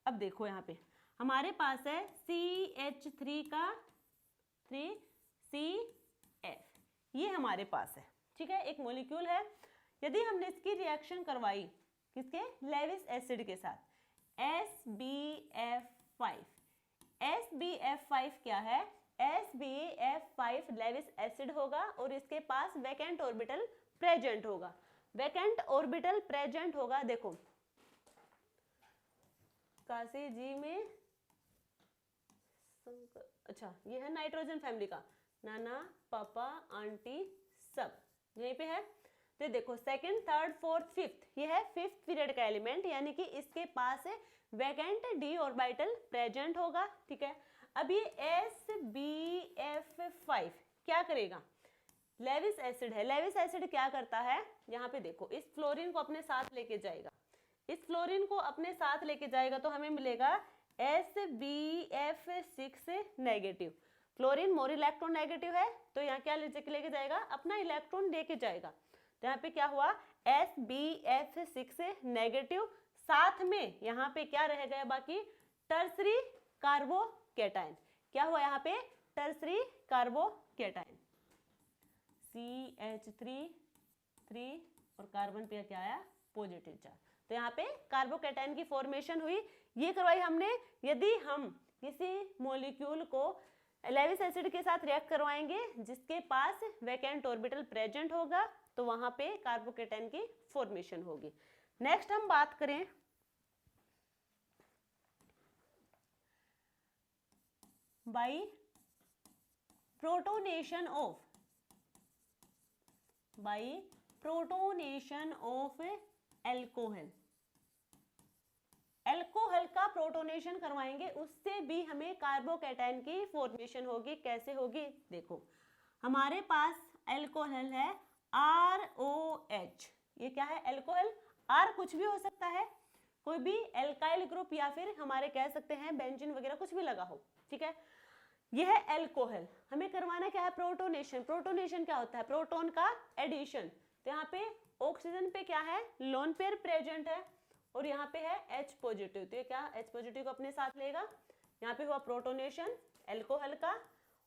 अब देखो यहाँ पे हमारे पास है CH3 का 3CF, ये हमारे पास है, ठीक है, एक मॉलिक्यूल है। यदि हमने इसकी रिएक्शन करवाई किसके, लेविस एसिड के साथ, SbF5। SbF5 क्या है, SbF5 लेविस एसिड होगा और इसके पास वैकेंट ऑर्बिटल प्रेजेंट होगा। वैकेंट ऑर्बिटल प्रेजेंट होगा, देखो काशी जी में, अच्छा ये है नाइट्रोजन फैमिली का, नाना पापा आंटी सब यहीं पे है। तो देखो सेकंड, थर्ड, फोर्थ, फिफ्थ, ये है फिफ्थ पीरियड का एलिमेंट, यानी कि इसके पास वैकेंट d ऑर्बिटल प्रेजेंट होगा, ठीक है। अब ये SbF5 क्या करेगा, लेविस एसिड है, लेविस एसिड क्या करता है, यहाँ पे देखो इस फ्लोरीन को अपने साथ लेके जाएगा, इस फ्लोरीन को अपने साथ लेके जाएगा तो हमें मिलेगा SbF6 negative. Fluorine more electron negative है तो यहाँ क्या लेके जाएगा, अपना इलेक्ट्रॉन लेके जाएगा। तो यहाँ पे क्या हुआ, SbF6 नेगेटिव, साथ में यहाँ पे क्या रह गया बाकी, टर्सरी कार्बोकेटाइन। क्या हुआ यहाँ पे, टर्सरी कार्बोकेटाइन, CH3 और कार्बन पे क्या आया, पॉजिटिव चार्ज। तो यहाँ पे कार्बोकेटाइन की फॉर्मेशन हुई, ये करवाई हमने। यदि हम किसी मॉलिक्यूल को लेविस एसिड के साथ रिएक्ट करवाएंगे जिसके पास वैकेंट ऑर्बिटल प्रेजेंट होगा तो वहां पे कार्बोकेटाइन की फॉर्मेशन होगी। नेक्स्ट हम बात करें by protonation of alcohol. Alcohol का प्रोटोनेशन करवाएंगे, उससे भी हमें कार्बोकेटाइन की फॉर्मेशन होगी। कैसे होगी, देखो हमारे पास एल्कोहल है ROH, ये क्या है, एल्कोहल। R कुछ भी हो सकता है, कोई भी एल्काइल ग्रुप या फिर हमारे कह सकते हैं बेंजीन वगैरह कुछ भी लगा हो, ठीक है। यह है एल्कोहल, हमें करवाना क्या है, प्रोटोनेशन। प्रोटोनेशन क्या होता है, प्रोटॉन का एडिशन। तो यहाँ पे ऑक्सीजन पे क्या है, लोन पेयर प्रेजेंट है और यहाँ पे है H पॉजिटिव, तो ये क्या H पॉजिटिव को अपने साथ लेगा। यहाँ पे हुआ प्रोटोनेशन एल्कोहल का,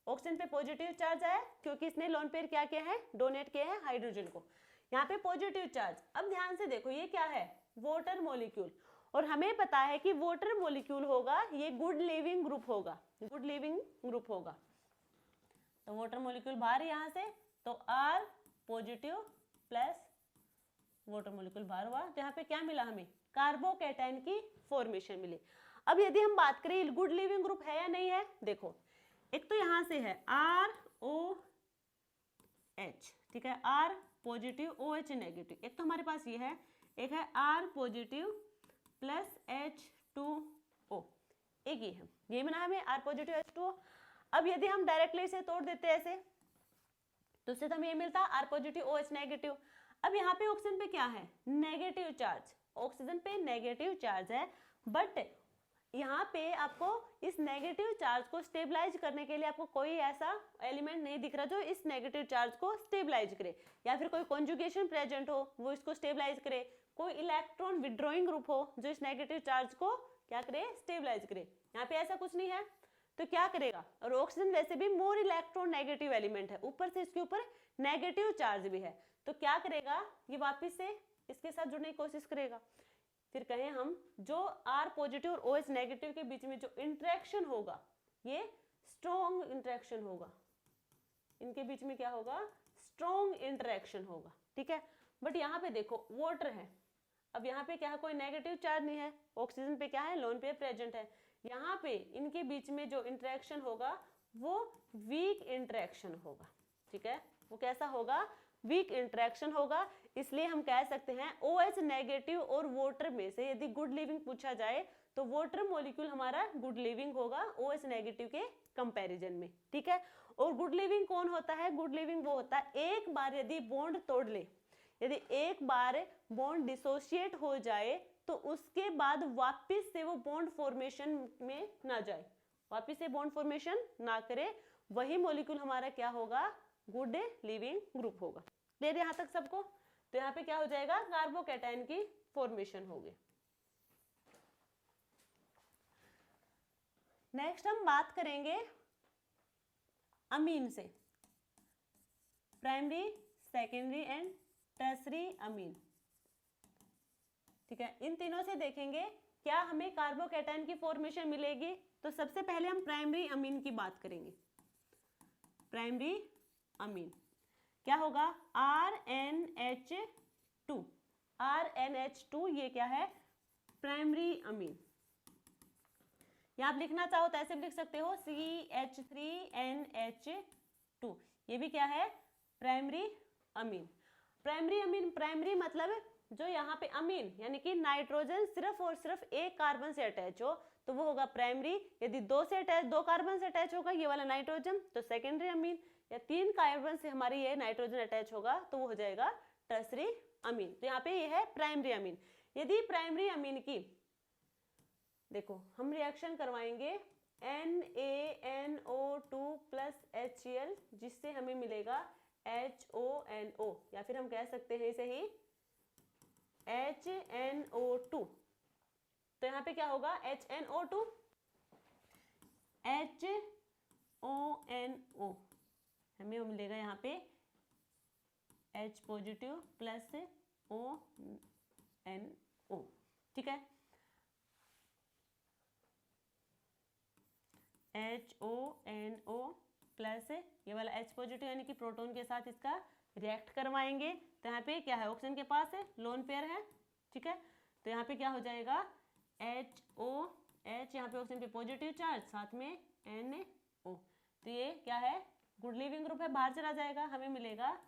ऑक्सीजन पे पॉजिटिव चार्ज आया क्योंकि इसने लोन पेयर क्या किया है, डोनेट किया है हाइड्रोजन को, यहाँ पे पॉजिटिव चार्ज। अब ध्यान से देखो ये क्या है, वाटर मॉलिक्यूल, और हमें पता है कि वाटर मॉलिक्यूल होगा ये गुड लिविंग ग्रुप होगा, गुड लिविंग ग्रुप होगा। तो वाटर मॉलिक्यूल बाहर यहाँ से, तो R positive plus water molecule बाहर हुआ, तो यहाँ पे क्या मिला हमें, कार्बोकेटाइन की फॉर्मेशन मिली। अब यदि हम बात करें गुड लिविंग ग्रुप है या नहीं है, देखो एक तो यहाँ से है ROH, ठीक है, R पॉजिटिव OH नेगेटिव, एक तो हमारे पास ये है, एक है R पॉजिटिव प्लस H2O, एक ये है, ये मिला हमें R पॉजिटिव H2O। अब यदि हम डायरेक्टली इसे तोड़ देते हैं ऐसे तो उससे हमें ये मिलता R पॉजिटिव OH नेगेटिव। अब यहाँ पे ऑक्सीजन पे क्या है, नेगेटिव चार्ज, ऑक्सीजन पे नेगेटिव चार्ज है, बट यहाँ पे आपको इस नेगेटिव चार्ज को स्टेबलाइज करने के लिए आपको कोई ऐसा एलिमेंट नहीं दिख रहा जो इस नेगेटिव चार्ज को स्टेबलाइज करे, या फिर कोई कॉन्जुगेशन प्रेजेंट हो वो इसको स्टेबलाइज करे, कोई इलेक्ट्रॉन विड्रॉइंग ग्रुप हो जो इस नेगेटिव चार्ज को क्या करे, स्टेबलाइज करे। यहाँ पे ऐसा कुछ नहीं है, तो क्या करेगा, और ऑक्सीजन वैसे भी मोर इलेक्ट्रॉन नेगेटिव एलिमेंट है, ऊपर से इसके ऊपर नेगेटिव चार्ज भी है, तो क्या करेगा, ये वापस से इसके साथ जुड़ने की कोशिश करेगा। फिर कहें हम जो R पॉजिटिव और OH नेगेटिव के बीच में जो इंटरेक्शन होगा ये स्ट्रॉन्ग इंटरेक्शन होगा, इनके बीच में क्या होगा, स्ट्रॉन्ग इंटरेक्शन होगा, ठीक है। बट यहाँ पे देखो वाटर है, अब यहाँ पे क्या है, कोई नेगेटिव चार्ज नहीं है, ऑक्सीजन पे क्या है, लोन पेयर प्रेजेंट है, यहाँ पे इनके बीच में जो इंटरेक्शन होगा वो वीक इंटरेक्शन होगा, ठीक है, वो कैसा होगा, वीक इंटरेक्शन होगा। इसलिए हम कह सकते हैं OH नेगेटिव और वाटर में से यदि गुड लिविंग पूछा जाए तो वाटर मॉलिक्यूल हमारा गुड लिविंग होगा OH नेगेटिव के कंपैरिजन में, ठीक है। और गुड लिविंग कौन होता है, गुड लिविंग वो होता है एक बार यदि बॉन्ड तोड़ ले, यदि एक बार बॉन्ड डिसोशिएट हो जाए तो उसके बाद वापिस से वो बॉन्ड फॉर्मेशन में ना जाए, वापिस से बॉन्ड फॉर्मेशन ना करे, वही मॉलिक्यूल हमारा क्या होगा, गुड लिविंग ग्रुप होगा। क्लियर यहाँ तक सबको। तो यहाँ पे क्या हो जाएगा, कार्बोकेटाइन की फॉर्मेशन होगी। नेक्स्ट हम बात करेंगे अमीन से, प्राइमरी, सेकेंडरी एंड टर्सरी अमीन। ठीक है, इन तीनों से देखेंगे क्या हमें कार्बोकैटायन की फॉर्मेशन मिलेगी। तो सबसे पहले हम प्राइमरी अमीन की बात करेंगे। प्राइमरी अमीन क्या होगा, RNH2। RNH2 ये क्या है, प्राइमरी अमीन। या आप लिखना चाहो तो ऐसे भी लिख सकते हो CH3NH2, ये भी क्या है, primary amine. Primary amine, primary मतलब जो यहाँ पे अमीन यानी कि नाइट्रोजन सिर्फ और सिर्फ एक कार्बन से अटैच हो तो वो होगा प्राइमरी। यदि दो कार्बन से अटैच होगा ये वाला नाइट्रोजन तो सेकेंडरी अमीन, या 3 कार्बन से हमारी ये नाइट्रोजन अटैच होगा तो वो हो जाएगा टर्सरी अमीन। तो यहाँ पे ये है प्राइमरी अमीन। यदि प्राइमरी अमीन की देखो हम रिएक्शन करवाएंगे NaNO2 प्लस HCl जिससे हमें मिलेगा HONO, या फिर हम कह सकते हैं इसे ही HNO2। तो यहाँ पे क्या होगा, HNO2 HONO, हमें मिलेगा यहाँ पे H पॉजिटिव प्लस ONO। ठीक है, HONO प्लस ये वाला H पॉजिटिव यानी कि प्रोटॉन के साथ इसका रिएक्ट करवाएंगे। तो यहाँ पे क्या है, ऑक्सीजन के पास है लोन पेयर है। ठीक है, तो यहाँ पे क्या हो जाएगा HOH, यहाँ पे ऑक्सीजन पे पॉजिटिव चार्ज साथ में NO। तो ये क्या है, गुड लिविंग ग्रुप है, बाहर चला जाएगा, हमें मिलेगा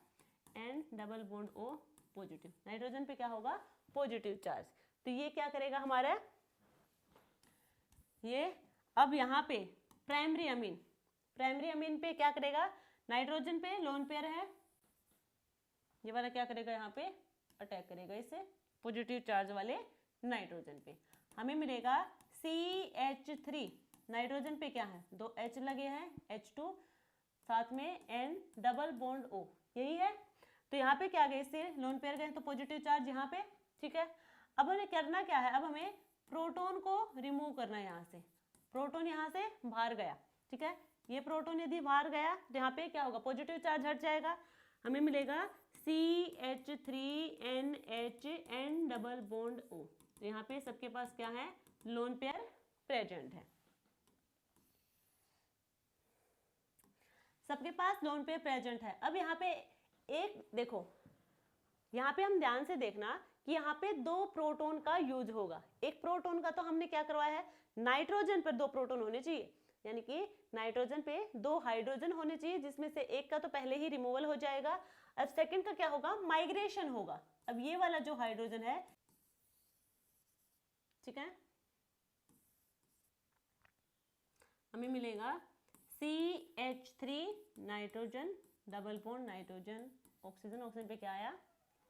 N double bond O positive. Nitrogen पे क्या होगा, पॉजिटिव चार्ज। तो ये क्या करेगा हमारा, ये अब यहाँ पे प्राइमरी अमीन पे क्या करेगा, नाइट्रोजन पे लोन पेयर है, ये वाला क्या करेगा यहाँ पे अटैक करेगा इससे पॉजिटिव चार्ज वाले नाइट्रोजन पे। हमें मिलेगा CH3, नाइट्रोजन पे क्या है 2 H लगे हैं H2 साथ में N डबल बॉन्ड O, यही है। तो यहाँ पे क्या गए, इससे लोन पेयर गए तो पॉजिटिव चार्ज यहाँ पे। ठीक है, अब हमें करना क्या है, अब हमें प्रोटॉन को रिमूव करना है। यहाँ से प्रोटॉन यहाँ से बाहर गया। ठीक है, ये प्रोटॉन यदि बाहर गया तो यहाँ पे क्या होगा, पॉजिटिव चार्ज हट जाएगा, हमें मिलेगा CH3NH N double bond O। तो यहाँ पे सबके पास क्या है, लोन पेयर प्रेजेंट है, सबके पास लोन पेयर प्रेजेंट है। अब यहाँ पे एक देखो, यहाँ पे हम ध्यान से देखना कि यहाँ पे 2 प्रोटॉन का यूज होगा। एक प्रोटॉन का तो हमने क्या करवाया है, नाइट्रोजन पर 2 प्रोटॉन होने चाहिए, यानी कि नाइट्रोजन पे 2 हाइड्रोजन होने चाहिए, जिसमें से एक का तो पहले ही रिमूवल हो जाएगा। अब सेकंड का क्या होगा, माइग्रेशन होगा। अब ये वाला जो हाइड्रोजन है, ठीक है, हमें मिलेगा CH3 nitrogen double bond nitrogen oxygen, oxygen पे क्या आया,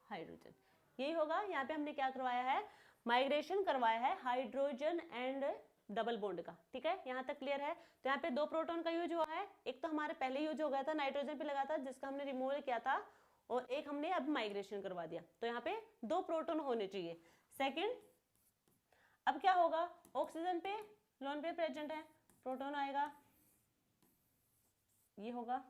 हाइड्रोजन। यही होगा, यहाँ पे हमने क्या करवाया है, माइग्रेशन करवाया है हाइड्रोजन एंड डबल बॉन्ड का। ठीक है, यहाँ तक क्लियर है। तो यहाँ पे 2 प्रोटॉन का यूज हुआ है, एक तो हमारे पहले यूज हो गया था नाइट्रोजन पे लगा था जिसका हमने रिमूवल किया था, और एक हमने अब माइग्रेशन करवा दिया। तो यहाँ पे 2 प्रोटॉन होने चाहिए। सेकेंड, अब क्या होगा, ऑक्सीजन पे लोन पे प्रेजेंट है, प्रोटॉन आएगा, ये होगा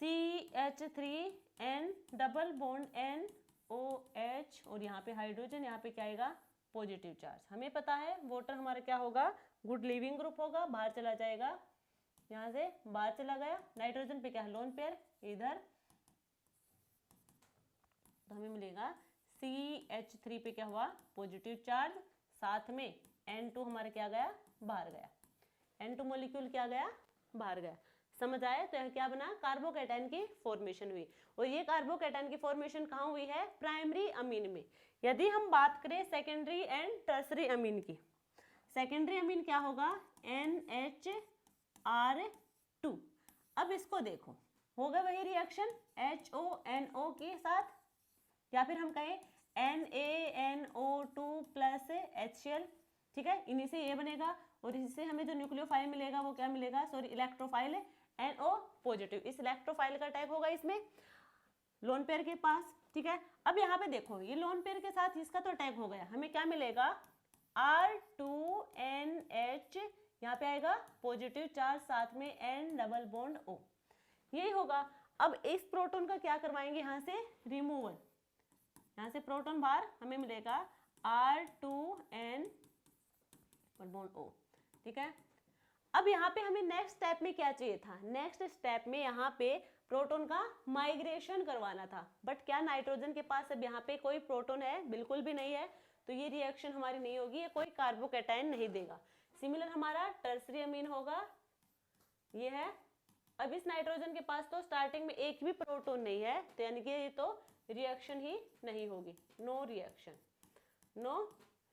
CH3N डबल बॉन्ड NOH, और यहाँ पे हाइड्रोजन, यहाँ पे क्या आएगा, पॉजिटिव चार्ज। हमें पता है वाटर हमारा क्या होगा, गुड लिविंग ग्रुप होगा, बाहर चला जाएगा, यहाँ से बाहर चला गया। नाइट्रोजन पे क्या है, लोन पेयर इधर, तो हमें मिलेगा CH3 पे क्या हुआ, पॉजिटिव चार्ज, साथ में N2 हमारा क्या गया, बाहर गया, N2 मॉलिक्यूल क्या गया, बाहर गया। समझ आया? तो क्या बना, कार्बोकैटायन की फॉर्मेशन हुई। और ये कार्बोकैटायन की फॉर्मेशन कहाँ हुई है, प्राइमरी अमीन में। यदि हम बात करें सेकेंडरी एंड टर्सरी अमीन की, सेकेंडरी अमीन क्या होगा, NHR2। अब इसको देखो, होगा वही रिएक्शन HONO के साथ, या फिर हम कहें NaNO2 प्लस HCl। ठीक है, इन्हीं से ये बनेगा, और इससे हमें जो न्यूक्लियोफाइल मिलेगा वो क्या मिलेगा, सॉरी इलेक्ट्रोफाइल NO पॉजिटिव। इस इलेक्ट्रोफाइल का अटैक होगा इसमें लोन पेयर के पास। ठीक है, अब यहाँ पे देखो, ये लोन पेयर के साथ इसका तो अटैक हो गया, हमें क्या मिलेगा, R2NH यहाँ पे आएगा पॉजिटिव चार्ज, साथ में N डबल बॉन्ड O, यही होगा। अब इस प्रोटॉन का क्या करवाएंगे, यहाँ से रिमूवल, यहाँ से प्रोटॉन बाहर, हमें मिलेगा R2N डबल बॉन्ड O, ठीक है। अब यहाँ पे हमें नेक्स्ट स्टेप में क्या चाहिए था, नेक्स्ट स्टेप में यहाँ पे प्रोटॉन का माइग्रेशन करवाना था, बट क्या नाइट्रोजन के पास अब यहाँ पे कोई प्रोटॉन है, बिल्कुल भी नहीं है, तो ये रिएक्शन हमारी नहीं होगी, ये कोई कार्बोकैटायन नहीं देगा। सिमिलर हमारा टर्सरी अमीन होगा, ये है। अब इस नाइट्रोजन के पास तो स्टार्टिंग में एक भी प्रोटॉन नहीं है, तो यानी कि ये तो रिएक्शन ही नहीं होगी, नो रिएक्शन, नो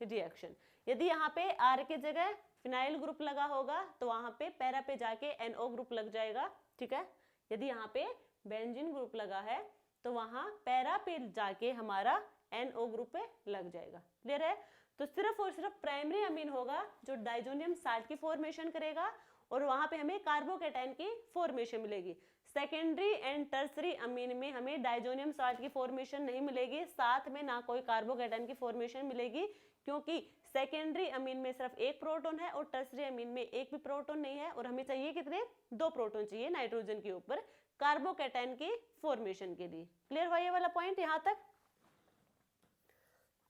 रिएक्शन। यदि यहाँ पे R के जगह फिनाइल ग्रुप लगा होगा तो वहां पे पैरा पे जाके NO ग्रुप लग जाएगा, ठीक है। यदि यहाँ पे बेंजीन ग्रुप लगा है तो वहां पैरा पे जाके हमारा NO ग्रुप पे लग जाएगा, क्लियर है। तो सिर्फ और सिर्फ प्राइमरी अमीन होगा जो डाइजोनियम साल्ट की फॉर्मेशन करेगा और वहां पे हमें कार्बोकैटायन की फॉर्मेशन मिलेगी। सेकेंडरी एंड टर्सरी अमीन में हमें डाइजोनियम साल्ट की फॉर्मेशन नहीं मिलेगी, साथ में ना कोई कार्बोकैटायन की फॉर्मेशन मिलेगी, क्योंकि सेकेंडरी अमीन में सिर्फ एक प्रोटॉन है और टर्सरी अमीन में एक भी प्रोटॉन नहीं है, और हमें चाहिए कितने, 2 प्रोटॉन चाहिए नाइट्रोजन के ऊपर कार्बोकैटायन की फॉर्मेशन के लिए। क्लियर हुआ ये वाला पॉइंट यहां तक।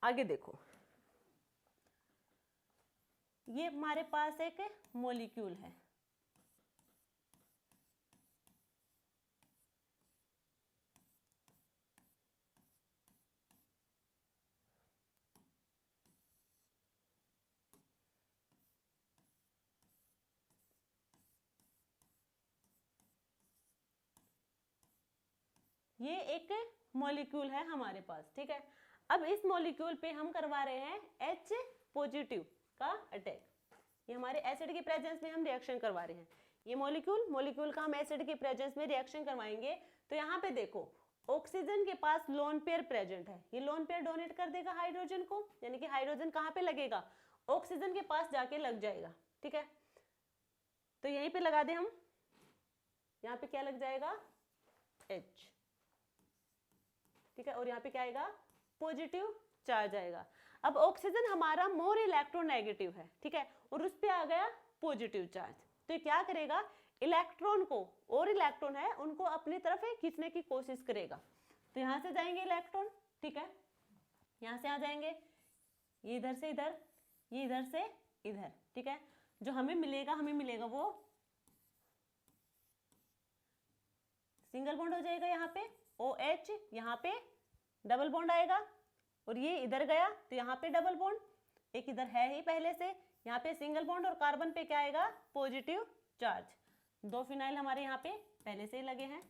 आगे देखो, ये हमारे पास एक मॉलिक्यूल है, ये एक मॉलिक्यूल है हमारे पास, ठीक है। अब इस मॉलिक्यूल पे हम करवा रहे हैं H पॉजिटिव का अटैक, ये हमारे एसिड के प्रेजेंस में हम रिएक्शन करवा रहे हैं। ये मॉलिक्यूल का हम एसिड के प्रेजेंस में रिएक्शन करवाएंगे, तो यहाँ पे देखो ऑक्सीजन के पास लोन पेयर प्रेजेंट है, ये लोन पेयर डोनेट कर देगा हाइड्रोजन को, यानी कि हाइड्रोजन कहाँ पे लगेगा, ऑक्सीजन के पास जाके लग जाएगा, ठीक है। तो यहीं पे लगा दे हम, यहाँ पे क्या लग जाएगा, H, ठीक है, और यहाँ पे क्या आएगा, पॉजिटिव चार्ज आएगा। अब ऑक्सीजन हमारा मोर इलेक्ट्रोनेगेटिव है, ठीक है, और उस पे आ गया पॉजिटिव चार्ज, तो ये क्या करेगा, इलेक्ट्रॉन को, और इलेक्ट्रॉन है उनको अपनी तरफ खींचने की कोशिश करेगा। तो यहाँ से जाएंगे इलेक्ट्रॉन, ठीक है, यहाँ से आ जाएंगे, ये इधर से इधर, ये इधर से इधर, ठीक है। जो हमें मिलेगा वो सिंगल बॉन्ड हो जाएगा, यहाँ पे OH, यहाँ पे डबल बॉन्ड आएगा, और ये इधर गया तो यहाँ पे डबल बॉन्ड, एक इधर है ही पहले से, यहाँ पे सिंगल बॉन्ड, और कार्बन पे क्या आएगा, पॉजिटिव चार्ज। 2 फिनाइल हमारे यहाँ पे पहले से ही लगे हैं,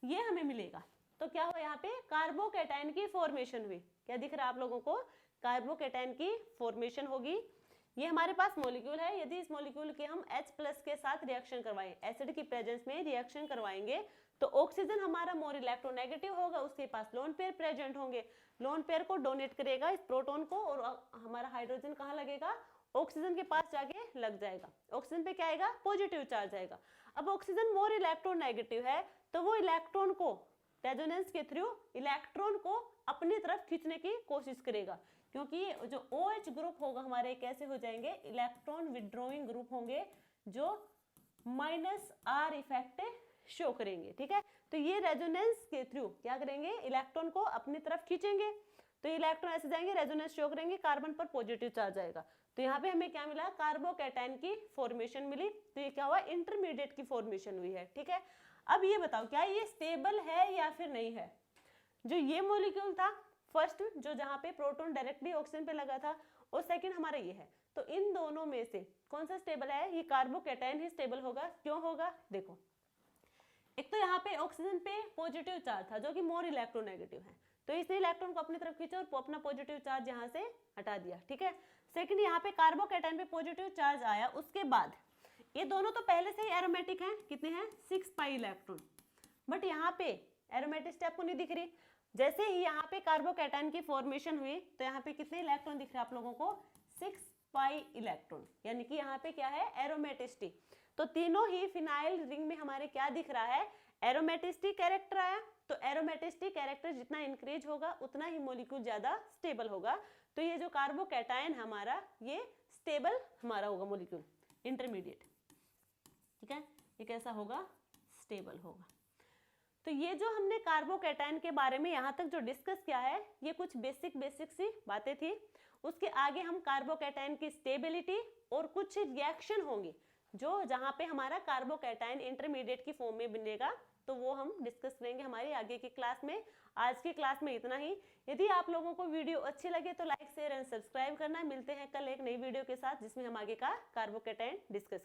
ये हमें मिलेगा। तो क्या हुआ, यहाँ पे कार्बोकैटायन की फॉर्मेशन हुई, क्या दिख रहा है आप लोगों को, कार्बोकैटायन की फॉर्मेशन होगी। ये हमारे पास मॉलिक्यूल है, यदि इस मॉलिक्यूल के हम H+ के साथ रिएक्शन करवाएं, एसिड की प्रेजेंस में रिएक्शन करवाएंगे, तो ऑक्सीजन हमारा मोर इलेक्ट्रोनेगेटिव होगा, उसके पास लोन पेयर प्रेजेंट होंगे, लोन पेयर को डोनेट करेगा इस प्रोटॉन को, और हमारा हाइड्रोजन कहाँ लगेगा, ऑक्सीजन के पास जाके लग जाएगा। ऑक्सीजन पे क्या आएगा, पॉजिटिव चार्ज आएगा। अब ऑक्सीजन मोर इलेक्ट्रोनेगेटिव है, तो वो इलेक्ट्रॉन को रेजोनेंस के थ्रू इलेक्ट्रॉन को अपनी तरफ खींचने की कोशिश करेगा, क्योंकि जो OH ग्रुप होगा हमारे कैसे हो जाएंगे, इलेक्ट्रॉन विड्रॉइंग ग्रुप होंगे, जो -R इफेक्ट शो करेंगे, ठीक है। तो ये रेजोनेंस के थ्रू क्या करेंगे, इलेक्ट्रॉन को अपनी तरफ खींचेंगे, तो इलेक्ट्रॉन ऐसे जाएंगे, रेजोनेंस शो करेंगे, कार्बन पर पॉजिटिव चार्ज आएगा। तो यहाँ पे हमें क्या मिला, कार्बोकैटायन की फॉर्मेशन मिली, तो ये क्या हुआ, इंटरमीडिएट की फॉर्मेशन हुई है, ठीक है। अब ये बताओ क्या ये स्टेबल है या फिर नहीं है। जो ये मॉलिक्यूल था फर्स्ट, जो जहाँ पे प्रोटॉन डायरेक्टली ऑक्सीजन पे लगा था, और सेकंड हमारा ये है, तो इन दोनों में से कौन सा स्टेबल है, ये कार्बोकैटायन ही स्टेबल होगा। क्यों होगा, देखो, एक तो यहाँ पे ऑक्सीजन पे पॉजिटिव चार्ज था जो कि मोर इलेक्ट्रोनेगेटिव है, तो इसने इलेक्ट्रॉन को अपनी तरफ खींचा और अपना पॉजिटिव चार्ज यहाँ से हटा दिया, ठीक है। सेकंड, यहाँ पे कार्बोकैटायन पे पॉजिटिव चार्ज आया, उसके बाद ये दोनों तो पहले से ही एरोमेटिक हैं, कितने हैं, 6 पाई इलेक्ट्रॉन, बट यहाँ पे एरोमेटिक स्टेप को नहीं दिख रही। जैसे ही यहाँ पे कार्बोकैटायन की फॉर्मेशन हुई तो यहाँ पे कितने इलेक्ट्रॉन दिख रहे हैं आप लोगों को, 6 पाई इलेक्ट्रॉन, यानी कि यहाँ पे क्या है, एरोमेटिसिटी। तो तीनों ही फिनाइल रिंग में हमारे क्या दिख रहा है, एरोमेटिसिटी कैरेक्टर आया। तो एरोमेटिसिटी कैरेक्टर जितना इंक्रीज होगा उतना ही मॉलिक्यूल ज्यादा स्टेबल होगा। तो ये जो कार्बोकैटायन हमारा, ये स्टेबल हमारा होगा मॉलिक्यूल। इंटरमीडिएट, ठीक है, ये कैसा होगा, स्टेबल होगा। तो ये जो हमने कार्बोकैटायन के बारे में यहाँ तक जो डिस्कस किया है, ये कुछ बेसिक सी बातें थी। उसके आगे हम कार्बोकैटायन की स्टेबिलिटी और कुछ रिएक्शन होंगी जो जहाँ पे हमारा कार्बोकैटायन इंटरमीडिएट की फॉर्म में बनेगा, तो वो हम डिस्कस करेंगे हमारी आगे की क्लास में। आज की क्लास में इतना ही। यदि आप लोगों को वीडियो अच्छी लगे तो लाइक शेयर एंड सब्सक्राइब करना। मिलते हैं कल एक नई वीडियो के साथ जिसमें हम आगे का कार्बोकैटायन डिस्कस